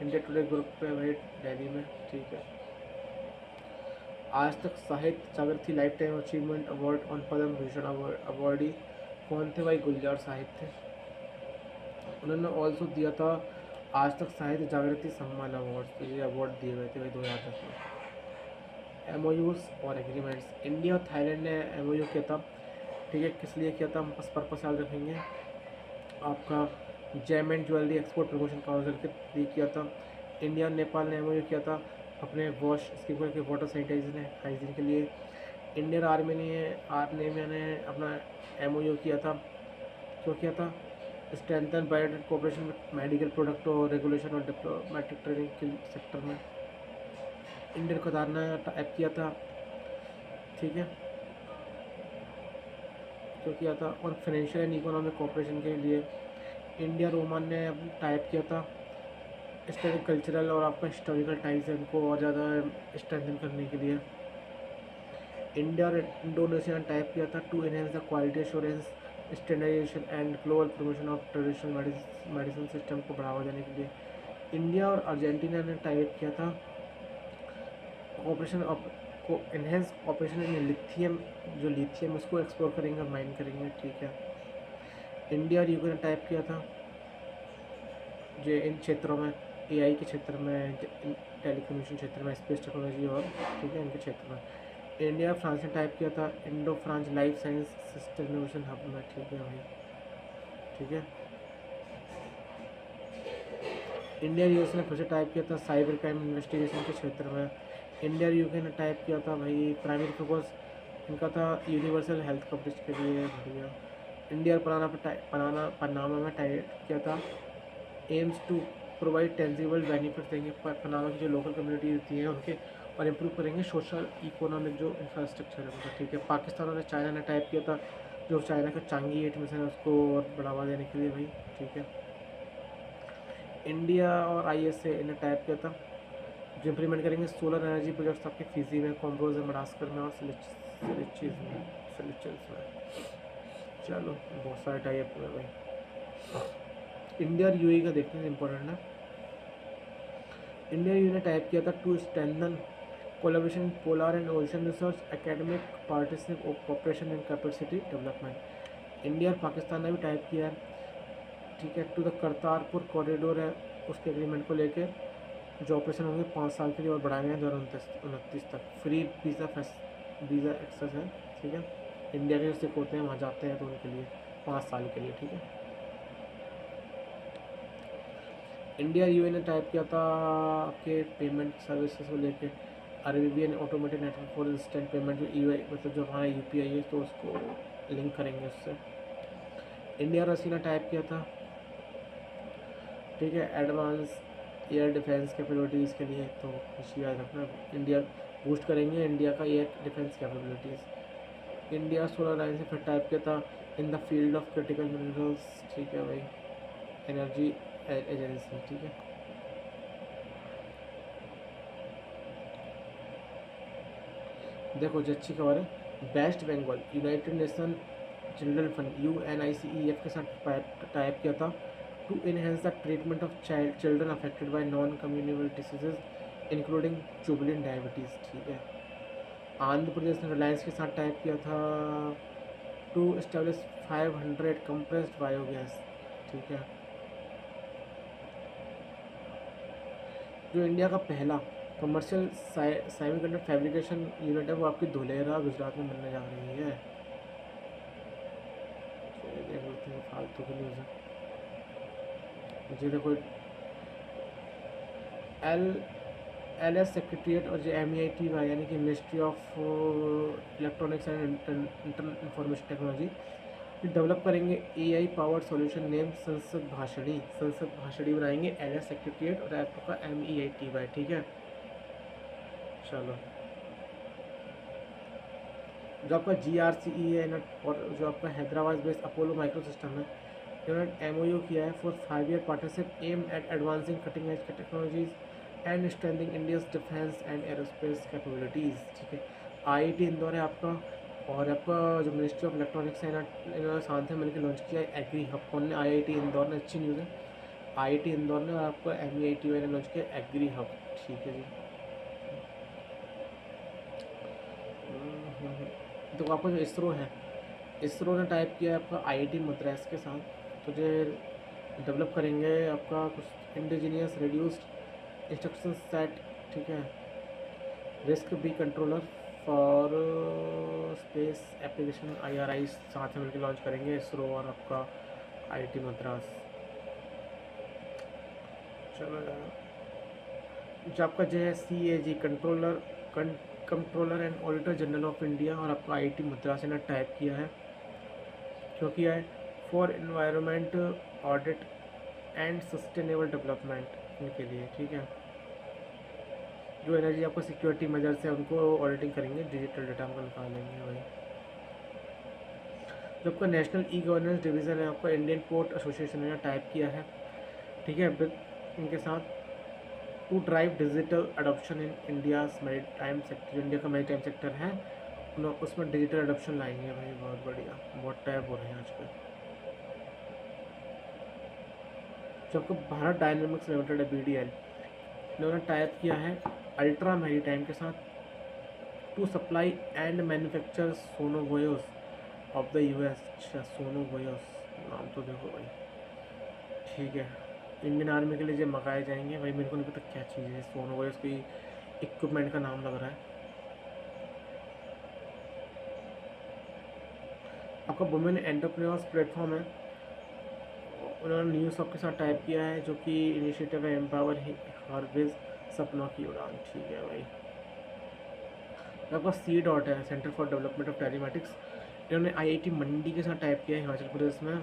इंडिया टुडे ग्रुप पे भाई, दिल्ली में, ठीक है। आज तक साहित्य जागृति life time achievement award on Padma Bhushan awardee कौन थे भाई? गुलजार साहिब थे। उन्होंने ऑल्सो दिया था आज तक साहित्य जागृति सम्मान अवार्ड, तो ये अवार्ड दिए गए थे भाई 2010 में। एमओयूज और एग्रीमेंट्स, इंडिया और थाईलैंड ने एमओयू किया था, ठीक है। किस लिए किया था? हम बस पर्पस याद रखेंगे। आपका gem and jewellery export promotion council के लिए किया था। इंडिया और नेपाल ने एमओयू किया था अपने वॉश स्कीम के वाटर सैनिटाइजर हाइजीन के लिए। इंडियन आर्मी ने अपना एमओयू किया था, क्यों किया था? Strengthen biotech cooperation with medical product और रेगुलेशन और डिप्लोमेटिक ट्रेनिंग के सेक्टर में। इंडियन कतार ने टाइप किया था, ठीक है, क्यों किया था? और फाइनेंशियल एंड इकोनॉमिक कोऑपरेशन के लिए। इंडिया रोमान ने टाइप किया था स्टडी कल्चरल और आपका हिस्टोरिकल टाइज है इनको और ज़्यादा स्ट्रेंथन करने के लिए। इंडिया और इंडोनेशिया ने टाइप किया था to enhance the quality assurance standardisation and global promotion of traditional medicine system को बढ़ावा देने के लिए। इंडिया और अर्जेंटीना ने टाइप किया था ऑपरेशन को एनहेंस ऑपरेशन इन लिथियम, जो लिथियम उसको एक्सप्लोर करेंगे, माइन करेंगे, ठीक है। इंडिया और यूके ने टाइप किया था जो इन क्षेत्रों में एआई के क्षेत्र में, टेलीकम्युनिकेशन क्षेत्र में, स्पेस टेक्नोलॉजी और, ठीक है, इनके क्षेत्र में। इंडिया और फ्रांस ने टाइप किया था Indo France life science system innovation hub में, ठीक है भाई, ठीक है। इंडिया और यूएस ने फिर से टाइप किया था साइबर क्राइम इन्वेस्टिगेशन के क्षेत्र में। इंडिया और यूके ने टाइप किया था भाई प्राइमरी फोकस इनका था यूनिवर्सल हेल्थ कवरेज के लिए, बढ़िया। इंडिया और पनामा में टाइप किया था aims to provide tangible benefit देंगे पनामा की जो लोकल कम्युनिटी होती है उनके, और इम्प्रूव करेंगे सोशल इकोनॉमिक जो इंफ्रास्ट्रक्चर है उनका, ठीक है। पाकिस्तान और चाइना ने टाइप किया था जो चाइना का चांगी 8 मिशन है उसको और बढ़ावा देने के लिए भाई, ठीक है। इंडिया और ISA इन्हें टाइप किया था जो इम्प्लीमेंट करेंगे सोलर एनर्जी प्रोजेक्ट्स आपके फिजी में, कॉम्बोज में, मडास्कर में और सिलिचल्स में। चलो बहुत सारे टाइप हुए भाई। इंडिया और यूएई का देखने से इम्पोर्टेंट है। इंडिया यूए ने टाइप किया था to strengthen collaboration polar and ocean research academic partnership cooperation and capacity development. India और पाकिस्तान ने भी टाइप किया है, ठीक है, टू द करतारपुर कॉरिडोर है उसके एग्रीमेंट को लेके जो ऑपरेशन होंगे 5 साल के लिए और बढ़ाए गए 2029 तक। फ्री वीज़ा एक्सेस है, ठीक है। इंडिया के जो सिख होते हैं वहाँ जाते हैं तो उनके लिए 5 साल के लिए, ठीक है। इंडिया यूए ने टाइप किया था आपके पेमेंट सर्विसेज को लेके Arabian automated network for instant payment, जो यूए मतलब जो हमारा UPI है तो उसको लिंक करेंगे उससे। इंडिया और रसिया ने टाइप किया था, ठीक है, एडवांस एयर डिफेंस कैपेबिलिटीज़ के लिए, तो कुछ याद रखना। इंडिया बूस्ट करेंगे इंडिया का air defence capabilities. India solar line से फिर टाइप किया था in the field of critical minerals, ठीक है भाई, एनर्जी एजेंसी, ठीक है। देखो जो अच्छी खबर है, west Bengal united nation children fund UNICEF के साथ टाइप किया था to enhance the treatment of children affected by non communicable diseases including juvenile diabetes, ठीक है। आंध्र प्रदेश ने रिलायंस के साथ टाइप किया था टू एस्टेब्लिश 500 कंप्रेस्ड बायोगैस, ठीक है। जो इंडिया का पहला कमर्शियल सेमीकंडक्टर फैब्रिकेशन यूनिट है वो आपकी धुलेरा गुजरात में बनने जा रही है। देख लेते हैं फालतू की न्यूज़ है। मुझे देखो एल एल एस सेक्रेटरीट और जो MEIT यानी कि ministry of electronics and information technology develop करेंगे AI पावर्ड सॉल्यूशन नेम संसद भाषणी बनाएंगे LS सेक्रेटरीट और आपका MEIT, ठीक है। चलो, जो आपका GRCE है ना, और जो आपका Hyderabad based Apollo micro system है, इन्होंने MOU किया है for 5 year partnership aim at advancing cutting edge technologies and strengthening India's defence and aerospace capabilities, ठीक है। IIT इंदौर है आपका, और आपका जो मिनिस्ट्री ऑफ इलेक्ट्रॉनिक्स है ना, इन्होंने साथ में मिलकर लॉन्च किया है एग्री हब। कौन ने? IIT इंदौर ने, अच्छी न्यूज़ है। IIT इंदौर ने और आपका MEIT ने लॉन्च किया एग्री हब, ठीक है जी। तो आपका जो इसरो है, इसरो ने टाइप किया है आपका IIT मद्रास के साथ, तो जो डेवलप करेंगे आपका कुछ इंडिजीनियस रिड्यूस्ड इंस्ट्रक्शन सेट, ठीक है, risk B controller for space application IRI साथ में मिलकर लॉन्च करेंगे इसरो और आपका IIT मद्रास। चलो यार, जो आपका जो है CAG controller and auditor general of India और आपका IIT मद्रास ने टाइप किया है, क्यों किया है? For environment audit and sustainable development इनके लिए, ठीक है। जो एनर्जी आपको सिक्योरिटी मेजर्स है उनको ऑडिटिंग करेंगे, डिजिटल डाटा हमको निकालेंगे भाई। जो आपका नेशनल E-गवर्नेंस डिवीज़न है आपका इंडियन पोर्ट एसोसिएशन ने टाइप किया है, ठीक है, इनके साथ to drive digital adoption in India's maritime sector. India का मैरीटाइम सेक्टर है, उसमें डिजिटल अडोप्शन लाएंगे भाई। बहुत बढ़िया, बहुत टाइप हो रहे हैं आजकल। जो आपको भारत डायनेमिक्स लिमिटेड है BDL, इन्होंने टाइप किया है अल्ट्रा मैरीटाइम के साथ to supply and manufacture sonobuoys of the US। अच्छा, सोनोवोयोस नाम तो देखो भाई, ठीक है। इंडियन आर्मी के लिए जो मंगाए जाएंगे भाई, मेरे को नहीं पता क्या चीज़ है सोनोवोयोस, कोई इक्विपमेंट का नाम लग रहा है। आपका वुमेन एंटरप्रेन्योर्स प्लेटफॉर्म है, उन्होंने न्यूज़ के साथ टाइप किया है, जो कि इनिशिएटिव है एम्पावर हार्वेज सपनों की उड़ान, ठीक है भाई। आपका C.DOT है, centre for development of telematics, इन्होंने IIT मंडी के साथ टाइप किया है हिमाचल प्रदेश में,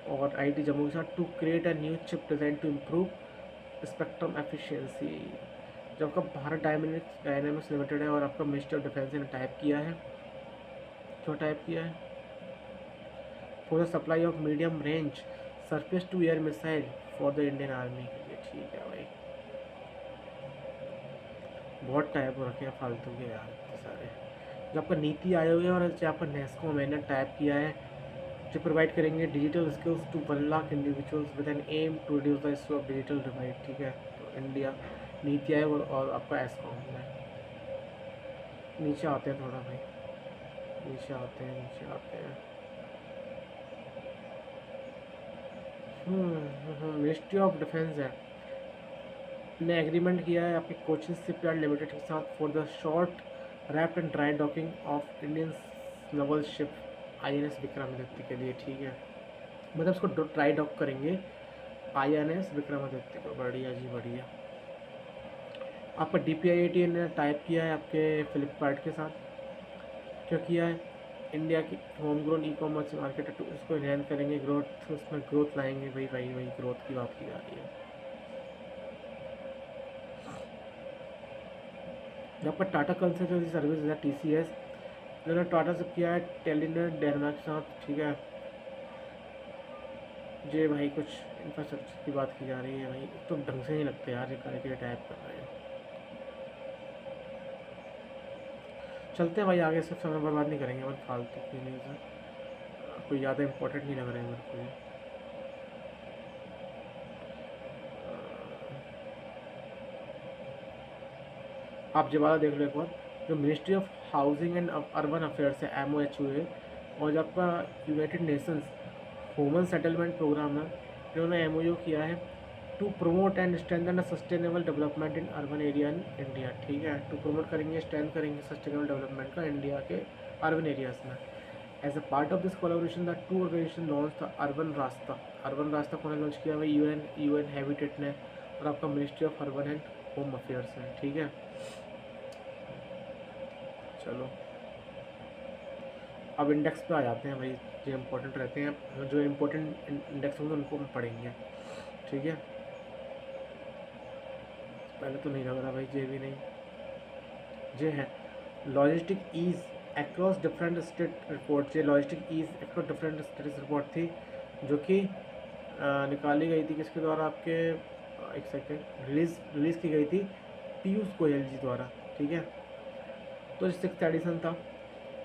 और IIT जम्मू के साथ to create a new chip design to improve spectrum efficiency. जो आपका भारत डायनेमिक्स लिमिटेड है और आपका मिनिस्ट्री ऑफ डिफेंस ने टाइप किया है, क्यों टाइप किया है? For the supply of medium range surface to air missile for the Indian army के लिए, ठीक है भाई। बहुत टाइप हो रखे हैं फालतू के यार सारे। जो आपका नीति आयोग है और जो आपका नेस्को मैंने टाइप किया है, जो प्रोवाइड करेंगे digital skills to 1 lakh individuals with an aim to reduce the issue of digital divide, ठीक है। तो इंडिया नीति आयोग और आपका एस्कॉम में। नीचे आते हैं थोड़ा भाई, नीचे आते हैं, नीचे आते हैं। मिनिस्ट्री ऑफ डिफेंस है ने एग्रीमेंट किया है आपके कोचिन शिपयार्ड लिमिटेड के साथ for the short wrapped and dry docking of Indian Naval ship INS Vikramaditya के लिए, ठीक है। मतलब उसको ड्राई डॉक करेंगे INS विक्रमादित्य को, बढ़िया जी बढ़िया। आपका DPIIT ने टाइप किया है आपके फ्लिपकार्ट के साथ, क्यों किया है? इंडिया की होम ग्रोन E-कॉमर्स मार्केट है, तो उसको इन्हेंस करेंगे, ग्रोथ उसमें ग्रोथ लाएंगे भाई, वही ग्रोथ की बात की जा रही है। जब पर टाटा कंसल्टेंसी सर्विस है TCS, इन्होंने टाटा से किया है टेलीनेट डेनमार्क के साथ, ठीक है। जे भाई कुछ इंफ्रास्ट्रक्चर की बात की जा रही है भाई, तो ढंग से नहीं लगते यार, ये करने के लिए टाइप कर रहे हैं। चलते हैं भाई आगे, सब समय बर्बाद नहीं करेंगे, बस फालतू की न्यूज़ है, कोई ज़्यादा इंपॉर्टेंट नहीं लग रहा है मेरे को ये। आप जवाला देख लो एक बार। जो ministry of housing and urban affairs है MOHUA, और जो आपका United Nations human settlement programme है, इन्होंने MOU किया है to promote and strengthen sustainable development in urban area in India. ठीक है, टू प्रमोट करेंगे, स्ट्रेंथ करेंगे सस्टेनेबल डेवलपमेंट का इंडिया के अर्बन एरियाज में। As a part of this collaboration the two organisation launch the urban Rasta. Urban Rasta कौन ने launch किया भाई? यूएन हैबिटेट ने, और आपका ministry of urban and home affairs है। ठीक है, चलो अब इंडेक्स पे आ जाते हैं भाई, जो इम्पोर्टेंट रहते हैं, जो इम्पोर्टेंट इंडेक्स होंगे उनको हम पढ़ेंगे। ठीक है, पहले तो नहीं लग रहा भाई, जे भी नहीं, जे है logistic ease across different state report. ये logistic ease across different states report थी, जो कि निकाली गई थी किसके द्वारा? आपके एक सेकेंड, रिलीज़ की गई थी पीयूष गोयल जी द्वारा। ठीक है, तो 6th एडिशन था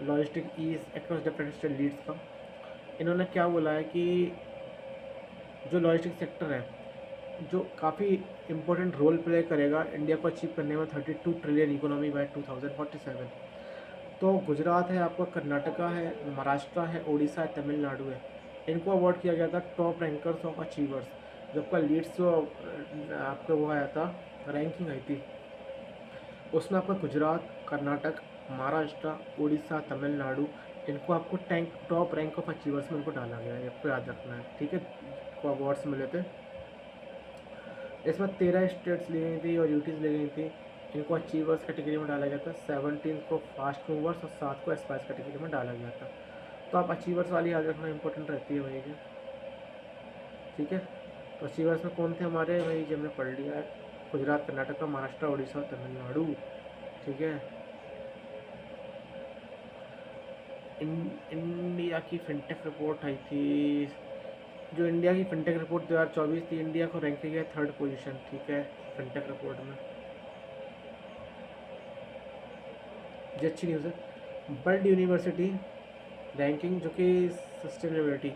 logistic ease across different state LEADS का। इन्होंने क्या बोला है कि जो लॉजिस्टिक सेक्टर है, जो काफ़ी इम्पोर्टेंट रोल प्ले करेगा इंडिया को अचीव करने में 32 ट्रिलियन इकोनॉमी बाय 2047। तो गुजरात है, आपका कर्नाटका है, महाराष्ट्र है, उड़ीसा है, तमिलनाडु है, इनको अवार्ड किया गया था टॉप रैंकर्स ऑफ अचीवर्स। जो आपका लीड्स जो आपका वो आया था, रैंकिंग आई थी, उसमें आपका गुजरात, कर्नाटक, महाराष्ट्र, उड़ीसा, तमिलनाडु, इनको आपको टॉप रैंक ऑफ अचीवर्स में इनको डाला गया है, आपको याद रखना है। ठीक है, को अवार्ड्स मिले थे, इसमें 13 स्टेट्स ली गई थी और यूटीज़ ली गई थी, इनको अचीवर्स कैटेगरी में डाला गया था। 17 को फास्ट मूवर्स और 7 को एस्पायर्स कैटेगरी में डाला गया था। तो आप अचीवर्स वाली याद रखना इंपॉर्टेंट रहती है भाई जी। ठीक है, तो अचीवर्स में कौन थे हमारे भाई, जो हमने पढ़ लिया है, गुजरात, कर्नाटक, महाराष्ट्र, उड़ीसा और तमिलनाडु। ठीक है, इंडिया की फिनटेक रिपोर्ट आई थी, जो इंडिया की फिनटेक रिपोर्ट 2024 थी, इंडिया को रैंक किया 3rd पोजीशन। ठीक है, फिनटेक रिपोर्ट में, ये अच्छी न्यूज़ है। वर्ल्ड यूनिवर्सिटी रैंकिंग, जो कि सस्टेनेबिलिटी,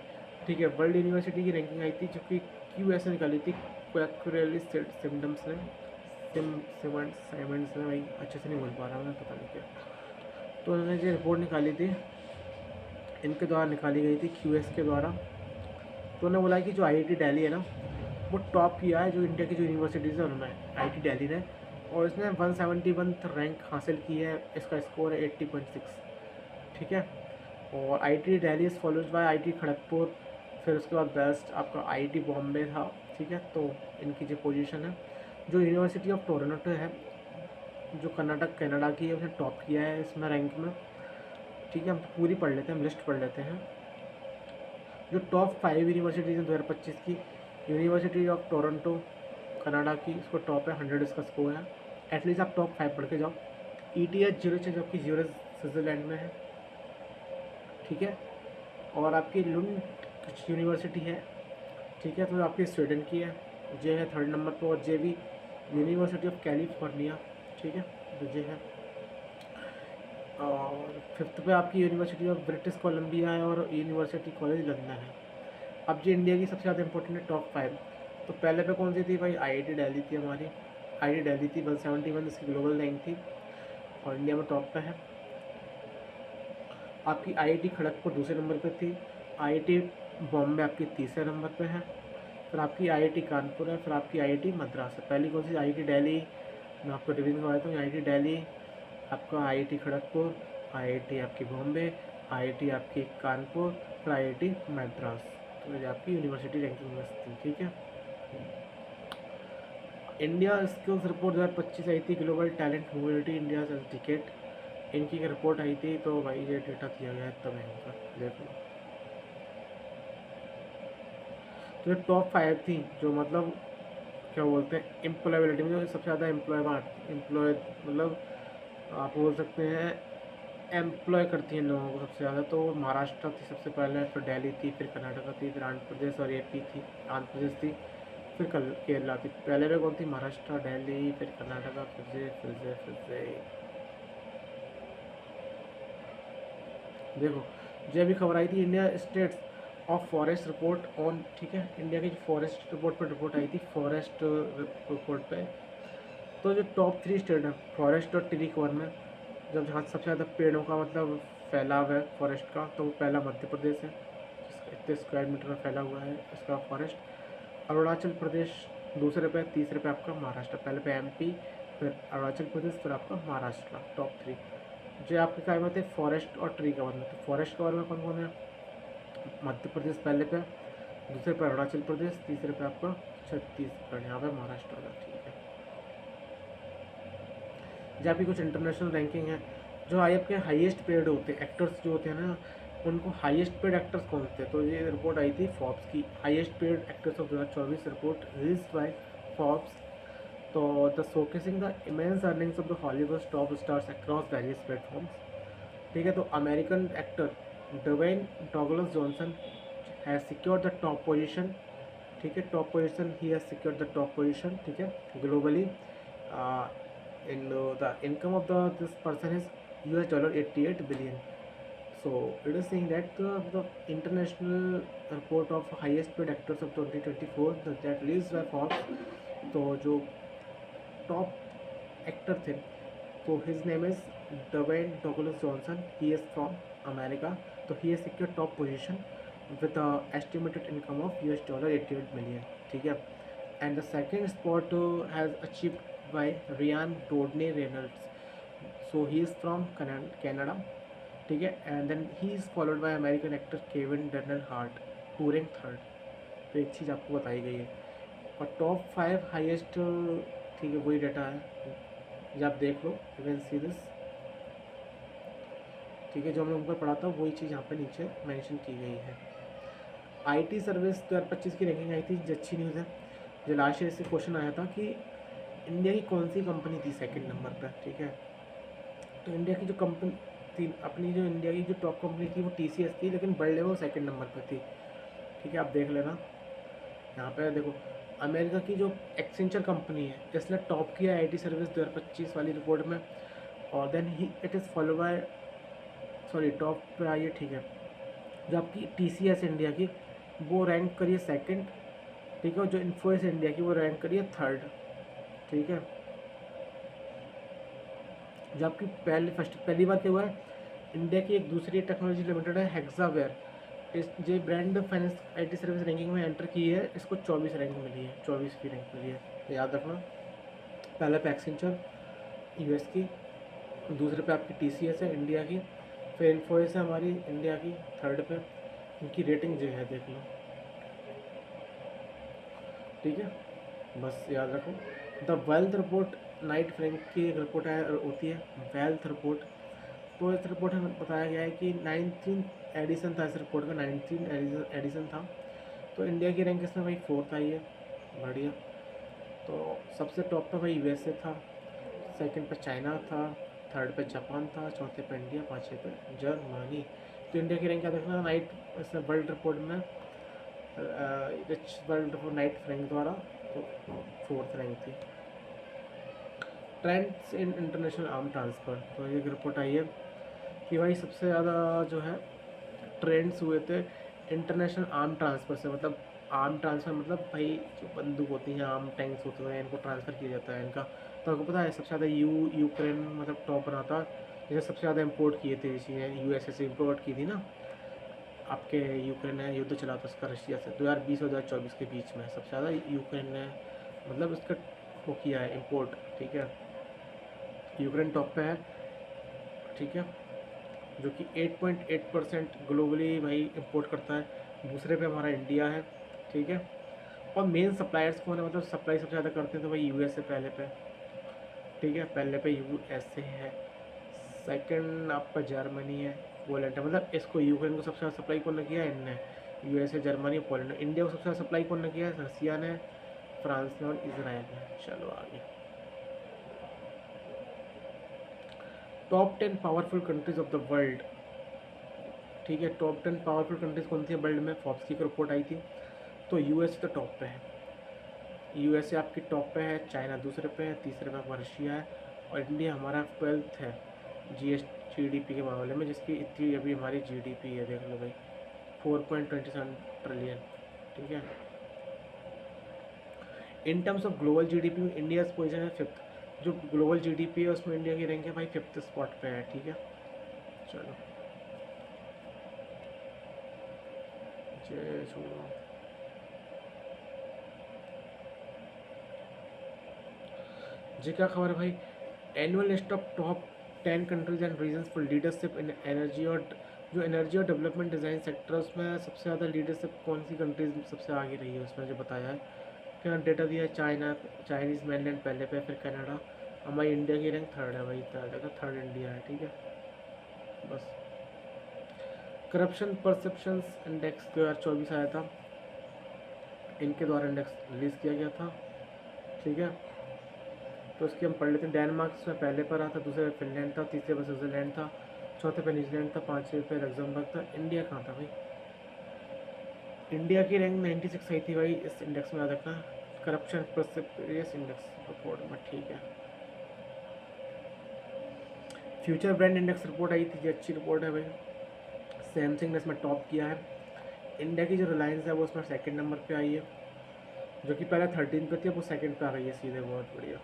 ठीक है, वर्ल्ड यूनिवर्सिटी की रैंकिंग आई थी, जो कि QS ने निकाली थी, क्वैक्यूरेली सिम्टम्स ने, साइमेंट्स ने, भाई अच्छे से नहीं बोल पा रहा मैं, पता नहीं क्या। तो उन्होंने जो रिपोर्ट निकाली थी, इनके द्वारा निकाली गई थी, QS के द्वारा। तो उन्होंने बोला कि जो IIT दिल्ली है ना, वो टॉप किया है, जो इंडिया की जो यूनिवर्सिटीज़ है उनमें IIT दिल्ली ने, और इसने 171th रैंक हासिल की है, इसका स्कोर है 80.6। ठीक है, और IIT Delhi is followed by IIT Kharagpur, फिर उसके बाद बेस्ट आपका IIT बॉम्बे था। ठीक है, तो इनकी जो पोजीशन है, जो यूनिवर्सिटी ऑफ टोरंटो है, जो कर्नाटक कनाडा की है, उसने टॉप किया है इसमें रैंक में। ठीक है, हम पूरी पढ़ लेते हैं, हम लिस्ट पढ़ लेते हैं। जो टॉप 5 यूनिवर्सिटीज़ हैं 2025 की, यूनिवर्सिटी ऑफ टोरंटो कनाडा की, इसको टॉप है, 100 इसका स्कोर है। एटलीस्ट आप टॉप 5 पढ़ के जाओ। ETH ज्यूरिच, जो कि ज्यूरिच स्विट्ज़रलैंड में है। ठीक है, और आपकी लुंड यूनिवर्सिटी है, ठीक है, तो आपकी स्वीडन की है, जे है 3rd नंबर पर, और जे भी यूनिवर्सिटी ऑफ कैलिफोर्निया। ठीक है, तो जे है, और 5th पे आपकी यूनिवर्सिटी ऑफ ब्रिटिश कोलंबिया है, और यूनिवर्सिटी कॉलेज लंदन है। अब जो इंडिया की सबसे ज़्यादा इंपॉर्टेंट है टॉप 5, तो पहले पे कौन सी थी भाई? IIT दिल्ली थी हमारी, IIT दिल्ली थी 171, इसकी ग्लोबल रैंक थी, और इंडिया में टॉप पे है। आपकी IIT खड़गपुर दूसरे नंबर पे थी, IIT बॉम्बे आपकी तीसरे नंबर पे है, फिर आपकी IIT कानपुर है, फिर आपकी IIT मद्रास है। पहली कौन सी? IIT दिल्ली, मैं आपको रिवीजन करवाता हूँ। IIT दिल्ली, आपका IIT खड़गपुर, IIT आपकी बॉम्बे, IIT आपकी कानपुर, फिर IIT मद्रास। तो ये आपकी यूनिवर्सिटी रैंकिंग में थी। ठीक है, इंडिया स्किल्स रिपोर्ट 2025 आई थी, global talent mobility India ticket, इनकी रिपोर्ट आई थी। तो भाई ये डेटा दिया गया है तब इनका देख लो। तो ये टॉप 5 थी, जो मतलब क्या बोलते हैं, एम्प्लॉयबिलिटी में जो सबसे ज़्यादा एम्प्लॉय मतलब आप बोल सकते हैं एम्प्लॉय करती हैं लोगों को सबसे ज़्यादा। तो महाराष्ट्र थी सबसे पहले, फिर दिल्ली थी, फिर कर्नाटका थी, फिर आंध्र प्रदेश और AP थी, आंध्र प्रदेश थी, फिर केरला थी। पहले में कौन थी? महाराष्ट्र, दिल्ली, फिर कर्नाटका, फिर से देखो, जो अभी खबर आई थी India states of forest report on. ठीक है, इंडिया की फॉरेस्ट रिपोर्ट पर रिपोर्ट आई थी, फॉरेस्ट रिपोर्ट पे। तो जो टॉप 3 स्टेट है फॉरेस्ट और ट्री कवर में, जब जहाँ सबसे ज़्यादा पेड़ों का मतलब फैलाव है फॉरेस्ट का, तो वो पहला मध्य प्रदेश है, इतने स्क्वायर मीटर में फैला हुआ है इसका फॉरेस्ट। अरुणाचल प्रदेश दूसरे पे, तीसरे पे आपका महाराष्ट्र, पहले पे एमपी, फिर अरुणाचल प्रदेश, फिर आपका महाराष्ट्र, टॉप 3। जो आपके क्या बात है फॉरेस्ट और ट्री कवर में, तो फॉरेस्ट कवर में कौन कौन है? मध्य प्रदेश पहले पे, दूसरे पे अरुणाचल प्रदेश, तीसरे पे आपका छत्तीसगढ़, यहाँ पे महाराष्ट्र आ गया। ठीक है, जो आपकी कुछ इंटरनेशनल रैंकिंग है, जो आपके हाईएस्ट पेड होते हैं एक्टर्स जो होते हैं ना, उनको हाईएस्ट पेड एक्टर्स कौन थे? तो ये रिपोर्ट आई थी फॉर्ब्स की, highest paid actors of 2024 report release by Forbes. तो the showcasing the immense earnings of the Hollywood top stars across various platforms. ठीक है, तो American actor Dwayne Douglas Johnson has secured the top position. ठीक है, top position, he has secured the top position. ठीक है, globally in the income of this person is $88 billion. So it is saying that the international report of highest paid actors of 2024 that released by Forbes, तो जो top actor थे, तो his name is Dwayne Douglas Johnson, he is from America. तो he has secured top position with estimated income of $88 million. ठीक है, and the second spot has achieved by Ryan Rodney Reynolds. So he is from Canada. ठीक है, and then he is followed by American actor Kevin Daniel Hart who ranked third. तो एक चीज़ आपको बताई गई है, और टॉप 5 हाईएस्ट, ठीक है वही डाटा है, ये आप देख लो, यू कैन सी दिस। ठीक है, जो हमने ऊपर पढ़ा था वही चीज़ यहाँ पे नीचे मेंशन की गई है। आईटी सर्विस 2025 की रैंकिंग आई थी, जो अच्छी न्यूज़ है। जो लास्ट ईयर से क्वेश्चन आया था कि इंडिया की कौन सी कंपनी थी सेकंड नंबर पर। ठीक है, तो इंडिया की जो कंपनी थी, अपनी जो इंडिया की जो टॉप कंपनी थी वो टीसीएस थी, लेकिन वर्ल्ड लेवल सेकंड नंबर पर थी। ठीक है, आप देख लेना यहाँ पे, देखो अमेरिका की जो एक्सेंचर कंपनी है इसने टॉप किया आईटी सर्विस 2025 वाली रिपोर्ट में, और देन ही it is follow by, sorry top पे आई है। ठीक है, जो आपकी टीसीएस इंडिया की वो रैंक करिए सेकंड। ठीक है, और जो इन्फोसिस इंडिया की वो रैंक करिए थर्ड। ठीक है, जो आपकी पहली बार क्या हुआ है, इंडिया की एक दूसरी टेक्नोलॉजी लिमिटेड है हेक्सावेयर, इस जो brand finance IT service ranking में एंटर की है, इसको 24 रैंक मिली है, 24वीं रैंक मिली है, तो याद रखना। पहले पे एक्सेंचर यूएस की, दूसरे पे आपकी टीसीएस है इंडिया की, फिर इन्फोसिस है हमारी इंडिया की थर्ड पे। इनकी रेटिंग जो है देख लो। ठीक है, बस याद रखो। The wealth report Knight Frank की एक रिपोर्ट है, होती है वेल्थ रिपोर्ट। तो इस रिपोर्ट में बताया गया है कि 19 एडिशन था, इस रिपोर्ट का 19 एडिशन था। तो इंडिया की रैंक इसमें भाई फोर्थ आई है, बढ़िया। तो सबसे टॉप पे भाई यूएसए था, सेकंड पे चाइना था, थर्ड पे जापान था, चौथे पे इंडिया, पाँचवें पे जर्मनी। तो इंडिया की रैंक क्या देखना नाइट इसमें वर्ल्ड रिपोर्ट में, rich world report night rank द्वारा, तो फोर्थ रैंक थी। Trends in international arm transfer, तो एक रिपोर्ट आई है कि भाई सबसे ज़्यादा जो है ट्रेंड्स हुए थे इंटरनेशनल आर्म ट्रांसफ़र से। मतलब आर्म ट्रांसफ़र मतलब भाई जो बंदूक होती हैं, आर्म टैंक्स होते हैं, इनको ट्रांसफ़र किया जाता है इनका। तो आपको पता है सबसे ज़्यादा यूक्रेन मतलब टॉप रहा था, जैसे सबसे ज़्यादा इम्पोर्ट किए थे चीज़ें, यूएसए से इम्पोर्ट की थी ना, आपके यूक्रेन ने युद्ध चला था उसका रशिया से 2020 और 2024 के बीच में, सबसे ज़्यादा यूक्रेन ने मतलब उसका वो किया है इम्पोर्ट। ठीक है, यूक्रेन टॉप पे है। ठीक है, जो कि 8.8% ग्लोबली भाई इंपोर्ट करता है। दूसरे पे हमारा इंडिया है। ठीक है, और मेन सप्लायर्स कौन है, मतलब सप्लाई सबसे ज़्यादा करते हैं तो भाई यूएसए पहले पे। ठीक है, पहले पे यूएसए है, सेकंड आपका जर्मनी है, पोलैंड है। मतलब इसको यूक्रेन को सबसे ज़्यादा सप्लाई कौन ने किया है, इनने, यूएसए, जर्मनी, पोलैंड। इंडिया को सबसे ज़्यादा सप्लाई कौन ने किया है, रसिया ने, फ्रांस ने और इसराइल ने। चलो आगे, top 10 powerful countries of the world. ठीक है, टॉप 10 पावरफुल कंट्रीज कौन सी है वर्ल्ड में, फोर्ब्स की एक रिपोर्ट आई थी। तो यूएसए तो टॉप पे है, यूएसए आपकी टॉप पे है, चाइना दूसरे पे है, तीसरे पे रशिया है, और इंडिया हमारा 12th है जीडीपी के मामले में, जिसकी इतनी अभी हमारी जीडीपी है देख लो भाई 4.27 ट्रिलियन। ठीक है, in terms of global GDP में इंडिया पोजीशन है 5th। जो ग्लोबल जीडीपी है उसमें इंडिया की रैंक है भाई 5th स्पॉट पे है, ठीक है। चलो जय छोड़ो। जी क्या खबर है भाई, annual list of top 10 countries and reasons for leadership in energy, और जो एनर्जी और डेवलपमेंट डिज़ाइन सेक्टर है उसमें सबसे ज़्यादा लीडरशिप कौन सी कंट्रीज सबसे आगे रही है, उसमें जो बताया है। क्या डेटा दिया है, चाइना, चाइनीज़ mainland पहले पे, फिर कनाडा। हमारी इंडिया की रैंक 3rd है भाई, 3rd है, 3rd इंडिया है, ठीक है। बस करप्शन परसेप्शंस इंडेक्स 2024 आया था, इनके द्वारा इंडेक्स रिलीज़ किया गया था, ठीक है। तो उसकी हम पढ़ लेते हैं। डेनमार्क इसमें पहले पर आता, दूसरे पे फिनलैंड था, तीसरे पे स्विट्जरलैंड था, चौथे पे न्यूजीलैंड था, पाँचवें पे लग्जमबर्ग था। इंडिया कहाँ था भाई, इंडिया की रैंक 96 आई थी भाई इस इंडेक्स में, याद रखना। करप्शन परसेप्शंस इंडेक्स रिपोर्ट में, ठीक है। फ्यूचर ब्रांड इंडेक्स रिपोर्ट आई थी, ये अच्छी रिपोर्ट है भाई। सैमसंग ने इसमें टॉप किया है। इंडिया की जो रिलायंस है वो उसमें 2nd नंबर पे आई है, जो कि पहले 13 पे थी, अब वो 2nd पे आ गई है सीधे, बहुत बढ़िया।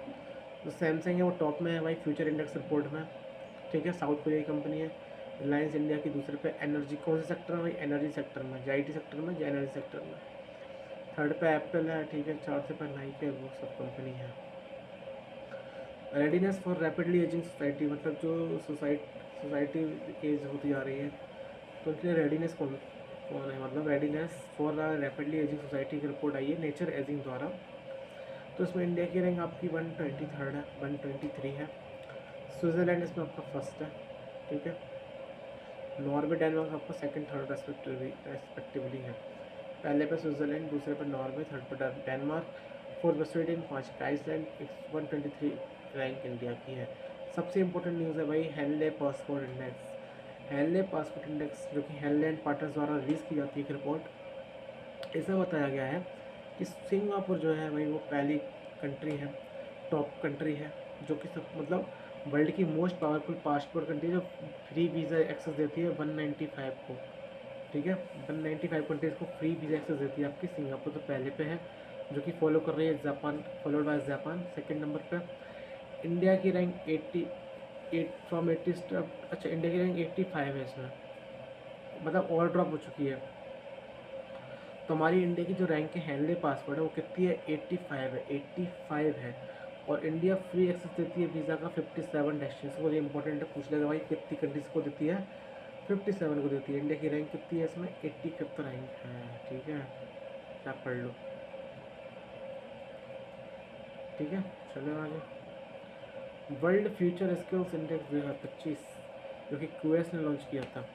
जो सैमसंग है वो टॉप में है भाई फ्यूचर इंडेक्स रिपोर्ट में, ठीक है। साउथ कोरिया की कंपनी है। रिलायंस इंडिया की दूसरे पे। एनर्जी कौन से सेक्टर में भाई, एनर्जी सेक्टर में, आईटी सेक्टर में या एनर्जी सेक्टर में। 3rd पे एप्पल है, ठीक है। 4th पे नाइक है, वो सब कंपनी है। Readiness for rapidly ageing society, मतलब जो सोसाइटी एज होती जा रही है तो उनके लिए रेडीनेस कौन कौन है, मतलब readiness for rapidly ageing society की रिपोर्ट आई है नेचर एजिंग द्वारा। तो इसमें इंडिया की रैंक आपकी 123rd है, 123 है। स्विट्ज़रलैंड इसमें आपका फर्स्ट है, ठीक है। नॉर्वे डेनमार्क आपका 2nd 3rd रेस्पेक्टिवली है। पहले पे स्विट्ज़रलैंड, दूसरे पे नॉर्वे, 3rd पे डेनमार्क, 4th पे स्वीडन, 5 पे आइसलैंड, 123 रैंक इंडिया की है। सबसे इंपॉर्टेंट न्यूज़ है भाई Henley passport index. Henley passport index जो कि हेनले एंड पार्टनर्स द्वारा रिलीज़ की जाती है एक रिपोर्ट, इसमें बताया गया है कि सिंगापुर जो है भाई वो पहली कंट्री है, टॉप कंट्री है, जो कि सब मतलब वर्ल्ड की मोस्ट पावरफुल पासपोर्ट कंट्री, जो फ्री वीज़ा एक्सेस देती है 195 को, ठीक है। 195 कंट्रीज़ को फ्री वीज़ा एक्सेस देती है आपकी। सिंगापुर तो पहले पे है, जो कि फॉलो कर रही है Japan, followed by Japan 2nd number पे। इंडिया की रैंक 88 फ्रॉम 80 अच्छा इंडिया की रैंक 85 है इसमें, मतलब और ड्रॉप हो चुकी है। तो हमारी इंडिया की जो रैंक है हेनले पासवर्ड है वो कितनी है, 85 है, 85 है। और इंडिया फ्री एक्सेस देती है वीज़ा का 57 डेस्टिनेशन को। ये इंपॉर्टेंट है, पूछ लेगा भाई कितनी कंट्रीज को देती है, 57 को देती है। इंडिया की रैंक कितनी है इसमें, 85th रैंक है, ठीक है। क्या पढ़ लो, ठीक है। चलो आगे। वर्ल्ड फ्यूचर स्किल्स इंडेक्स 2025, जो कि क्यूएस ने लॉन्च किया था।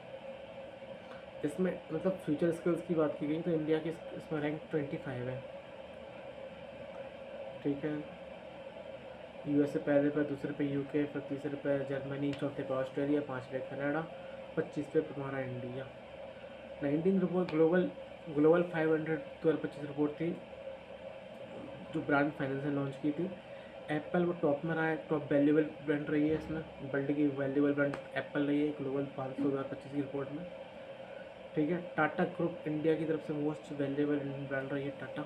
इसमें मतलब फ्यूचर स्किल्स की बात की गई तो इंडिया की इसमें रैंक 25 है, ठीक है। यूएसए पहले पे, दूसरे पे यूके, फिर तीसरे पे जर्मनी, चौथे पे ऑस्ट्रेलिया, 5वें कनाडा, 25 पे हमारा इंडिया। 19 रिपोर्ट ग्लोबल 500 2025 रिपोर्ट थी, जो ब्रांड फाइनेंस ने लॉन्च की थी। एप्पल वो टॉप में रहा है, टॉप वैल्यूबल ब्रांड रही है इसमें, वर्ल्ड की वैल्यूबल ब्रांड एप्पल रही है ग्लोबल 500 2025 की रिपोर्ट में, ठीक है। टाटा ग्रुप इंडिया की तरफ से मोस्ट वैल्यूबल ब्रांड रही है टाटा,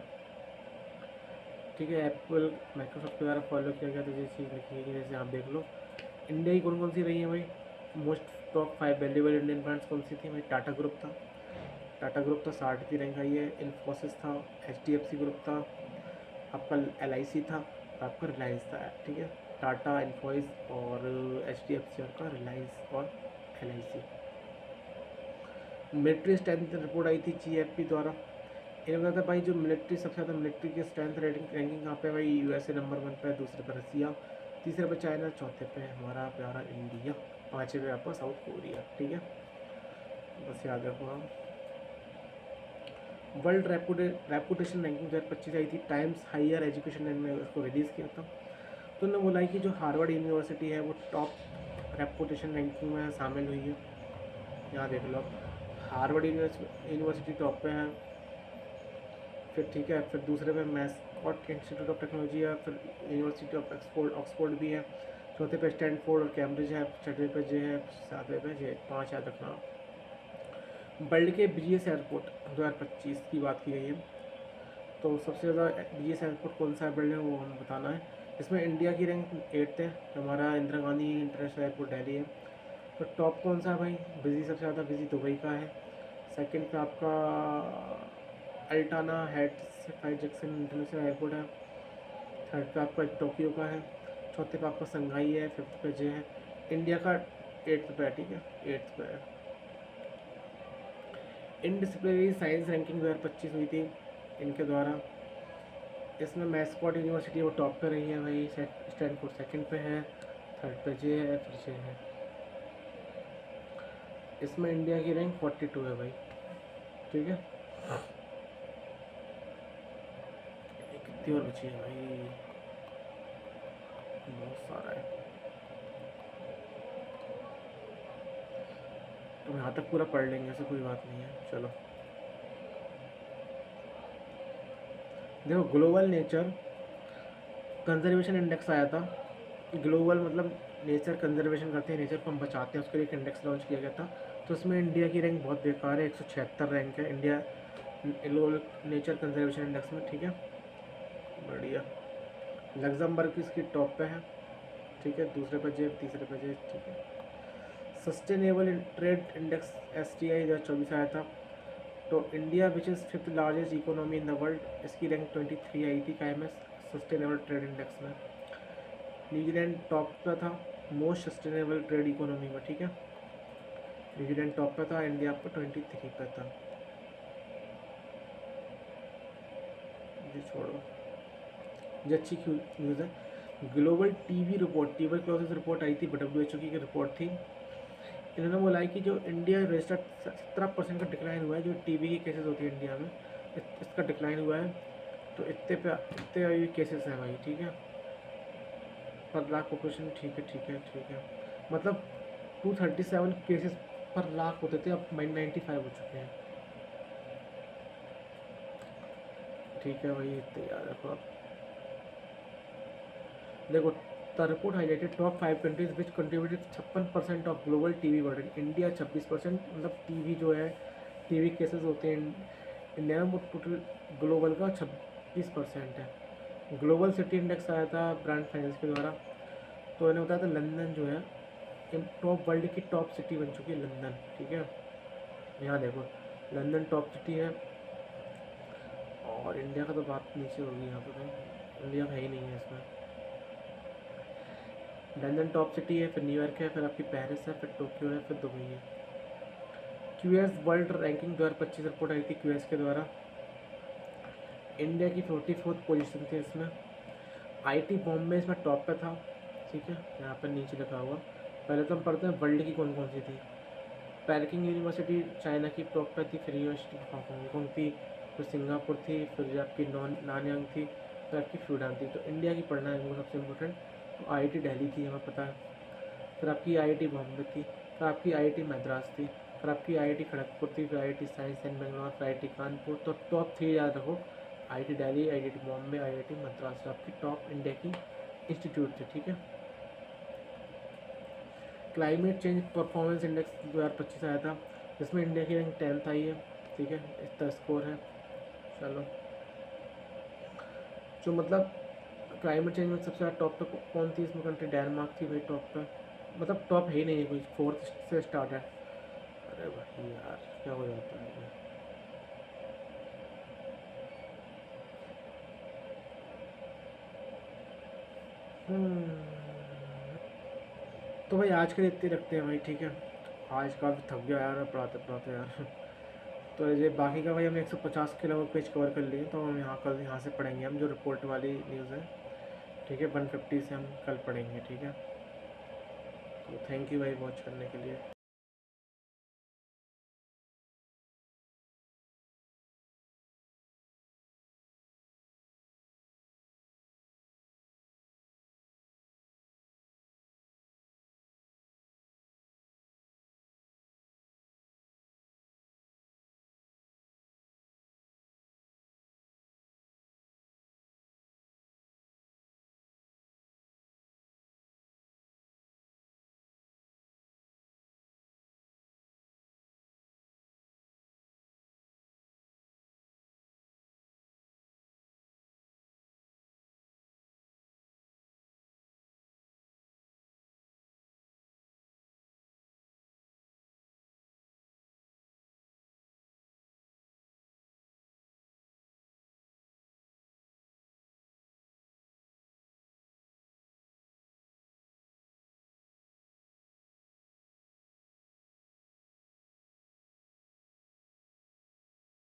ठीक है। एप्पल माइक्रोसॉफ्ट के द्वारा फॉलो किया गया, तो ये चीज़ लिखी है जैसे आप देख लो। इंडिया की कौन सी रही है भाई most top 5 valuable Indian brands, कौन सी थी भाई, टाटा ग्रुप था, टाटा ग्रुप था 60वीं रैंक आई है। इन्फोसिस था, HDFC ग्रुप था, आपका LIC था, आपका रिलायंस था, ठीक है। टाटा, इन्फोसिस और HDFC और का रिलायंस और LIC। मिलिट्री स्ट्रेंथ रिपोर्ट आई थी GFP द्वारा। इन्होंने बताया भाई जो मिलिट्री सबसे ज़्यादा मिलिट्री की स्ट्रेंथ रैंकिंग कहाँ पे है भाई, यूएसए नंबर 1 पे है, दूसरे पे रसिया, तीसरे पे चाइना, चौथे पे हमारा प्यारा इंडिया, पाँचवें पे आपका साउथ कोरिया, ठीक है। बस याद रखो आप। वर्ल्ड रेपुटेशन रैंकिंग 2025 आई थी, टाइम्स हायर एजुकेशन ने उसको रिलीज़ किया था। तो उन्होंने बोला है कि जो हार्वर्ड यूनिवर्सिटी है वो टॉप रेपुटेशन रैंकिंग में शामिल हुई है, यहाँ देख लो। हार्वर्ड यूनिवर्सिटी टॉप पे है, फिर ठीक है, फिर दूसरे पे मैस्कॉट इंस्टीट्यूट ऑफ टेक्नोलॉजी है, फिर यूनिवर्सिटी ऑफ ऑक्सफोर्ड भी है, चौथे पे स्टैनफोर्ड और कैम्ब्रिज है, छठवें पे जे है, 7वें पे जे, 5 याद रखना। वर्ल्ड के बिजीएस्ट एयरपोर्ट 2025 की बात की गई है, तो सबसे ज़्यादा बिजीएस्ट एयरपोर्ट कौन सा है वर्ल्ड में वो हमें बताना है। इसमें इंडिया की रैंक 8th है, हमारा इंदिरा गांधी इंटरनेशनल एयरपोर्ट दिल्ली है। तो टॉप कौन सा है भाई? बिजी, सबसे ज़्यादा बिजी दुबई का है। सेकंड पे आपका अल्टाना head five Jackson international airport है। थर्ड पे आपका टोक्यो का है। चौथे पे आपका संघाई है। फिफ्थ पे जे है। इंडिया का 8th पे है, ठीक है, 8th पे है। इन डिसिप्लिनरी साइंस रैंकिंग 2025 हुई थी इनके द्वारा। इसमें मैस्कॉट यूनिवर्सिटी वो टॉप पे रही है भाई, स्टैनफोर्ड सेकंड पे है, थर्ड पे जे है, फिर जे है। इसमें इंडिया की रैंक 42 है भाई, ठीक है। कितनी और बची है भाई? बहुत सारा है। तो यहाँ तक पूरा पढ़ लेंगे, ऐसे कोई बात नहीं है। चलो देखो, ग्लोबल नेचर कंजर्वेशन इंडेक्स आया था। ग्लोबल मतलब नेचर कंजर्वेशन करते हैं, नेचर को हम बचाते हैं, उसके लिए एक इंडेक्स लॉन्च किया गया था। तो उसमें इंडिया की रैंक बहुत बेकार है, 176 रैंक है इंडिया नेचर कंजर्वेशन इंडेक्स में, ठीक है। बढ़िया। लग्जमबर्ग इसकी टॉप पे है, ठीक है, दूसरे पे जे, तीसरे पे जे, ठीक है। सस्टेनेबल ट्रेड इंडेक्स STI 2024 आया था। तो India which is fifth largest economy in the world, इसकी रैंक 23 आई थी IMS सस्टेनेबल ट्रेड इंडेक्स में। न्यूजीलैंड टॉप पे था मोस्ट सस्टेनेबल ट्रेड इकोनॉमी में, ठीक है। न्यूजीलैंड टॉप पे था, इंडिया पर 23 पे था। जी छोड़ो, ये अच्छी न्यूज़ है। Global TB report, tuberculosis report आई थी, WHO की रिपोर्ट थी। इन्होंने बोला है कि जो इंडिया रजिस्टर्ड 17% का डिक्लाइन हुआ है, जो टीबी की केसेस होती है इंडिया में, इसका डिक्लाइन हुआ है। तो इतने केसेस हैं भाई, ठीक है, पर लाख पॉपुलेशन, ठीक है ठीक है ठीक है। मतलब 237 केसेस पर लाख होते थे, अब 95 हो चुके हैं, ठीक है भाई, इतने याद रखो आप। देखो, the report highlighted top 5 countries which contributed 56% of global TV burden. India 26%, मतलब टीवी जो है, टीवी केसेस होते हैं इंडिया में, वो टोटल ग्लोबल का 26% है। ग्लोबल सिटी इंडेक्स आया था ब्रांड फाइनेंस के द्वारा। तो इन्हें बताया था लंदन जो है टॉप, वर्ल्ड की टॉप सिटी बन चुकी है लंदन, ठीक है। यहाँ देखो, लंदन टॉप सिटी है, और इंडिया का तो बात नीचे होगी यहाँ पे, तो इंडिया का ही नहीं है इसमें। लंदन टॉप सिटी है, फिर न्यूयॉर्क है, फिर आपकी पेरिस है, फिर टोक्यो है, फिर दुबई है। QS वर्ल्ड रैंकिंग 2025 रिपोर्ट आई थी QS के द्वारा। इंडिया की 44th पोजीशन थी इसमें। IIT बॉम्बे इसमें टॉप पे था, ठीक है, यहाँ पर नीचे लिखा हुआ। पहले तो हम पढ़ते हैं वर्ल्ड की कौन कौन सी थी। पेकिंग यूनिवर्सिटी चाइना की टॉप पे थी, फिर यूनिवर्सिटी ऑफ हांगकॉन्ग थी, फिर सिंगापुर थी, फिर आपकी नानयांग थी, फिर आपकी फ्यूडान थी। तो इंडिया की पढ़ना है वो सबसे इम्पोर्टेंट। तो IIT दिल्ली थी, हमें पता है। फिर आपकी IIT बॉम्बे थी, फिर आपकी IIT मद्रास थी, फिर आपकी IIT खड़गपुर थी, फिर IIT साइंस एंड बेंगलोर, फिर IIT कानपुर। तो टॉप 3 याद रखो, IIT Delhi, IIT Bombay, IIT Madras, आपकी टॉप इंडिया की इंस्टीट्यूट थी, ठीक है। क्लाइमेट चेंज परफॉर्मेंस इंडेक्स 2025 आया था, जिसमें इंडिया की रैंक 10th आई है, ठीक है, इसका स्कोर है। चलो, जो मतलब क्लाइमेट चेंज में सबसे ज़्यादा टॉप पे कौन थी इसमें कंट्री? डेनमार्क थी भाई टॉप पे, मतलब टॉप है ही नहीं है कोई, 4th से स्टार्ट है। अरे भाई यार, क्या हो जाता है ये? तो भाई आज के लिए इतने रखते हैं भाई, ठीक है। आज काफ़ी थक गया यार पढ़ाते पढ़ाते यार। तो ये बाकी का भाई हमने 150 के लगभग पेज कवर कर लिए, तो हम यहाँ कल यहाँ से पढ़ेंगे हम जो रिपोर्ट वाली न्यूज़ है, ठीक है। 150 से हम कल पढ़ेंगे, ठीक है। तो थैंक यू भाई वॉच करने के लिए।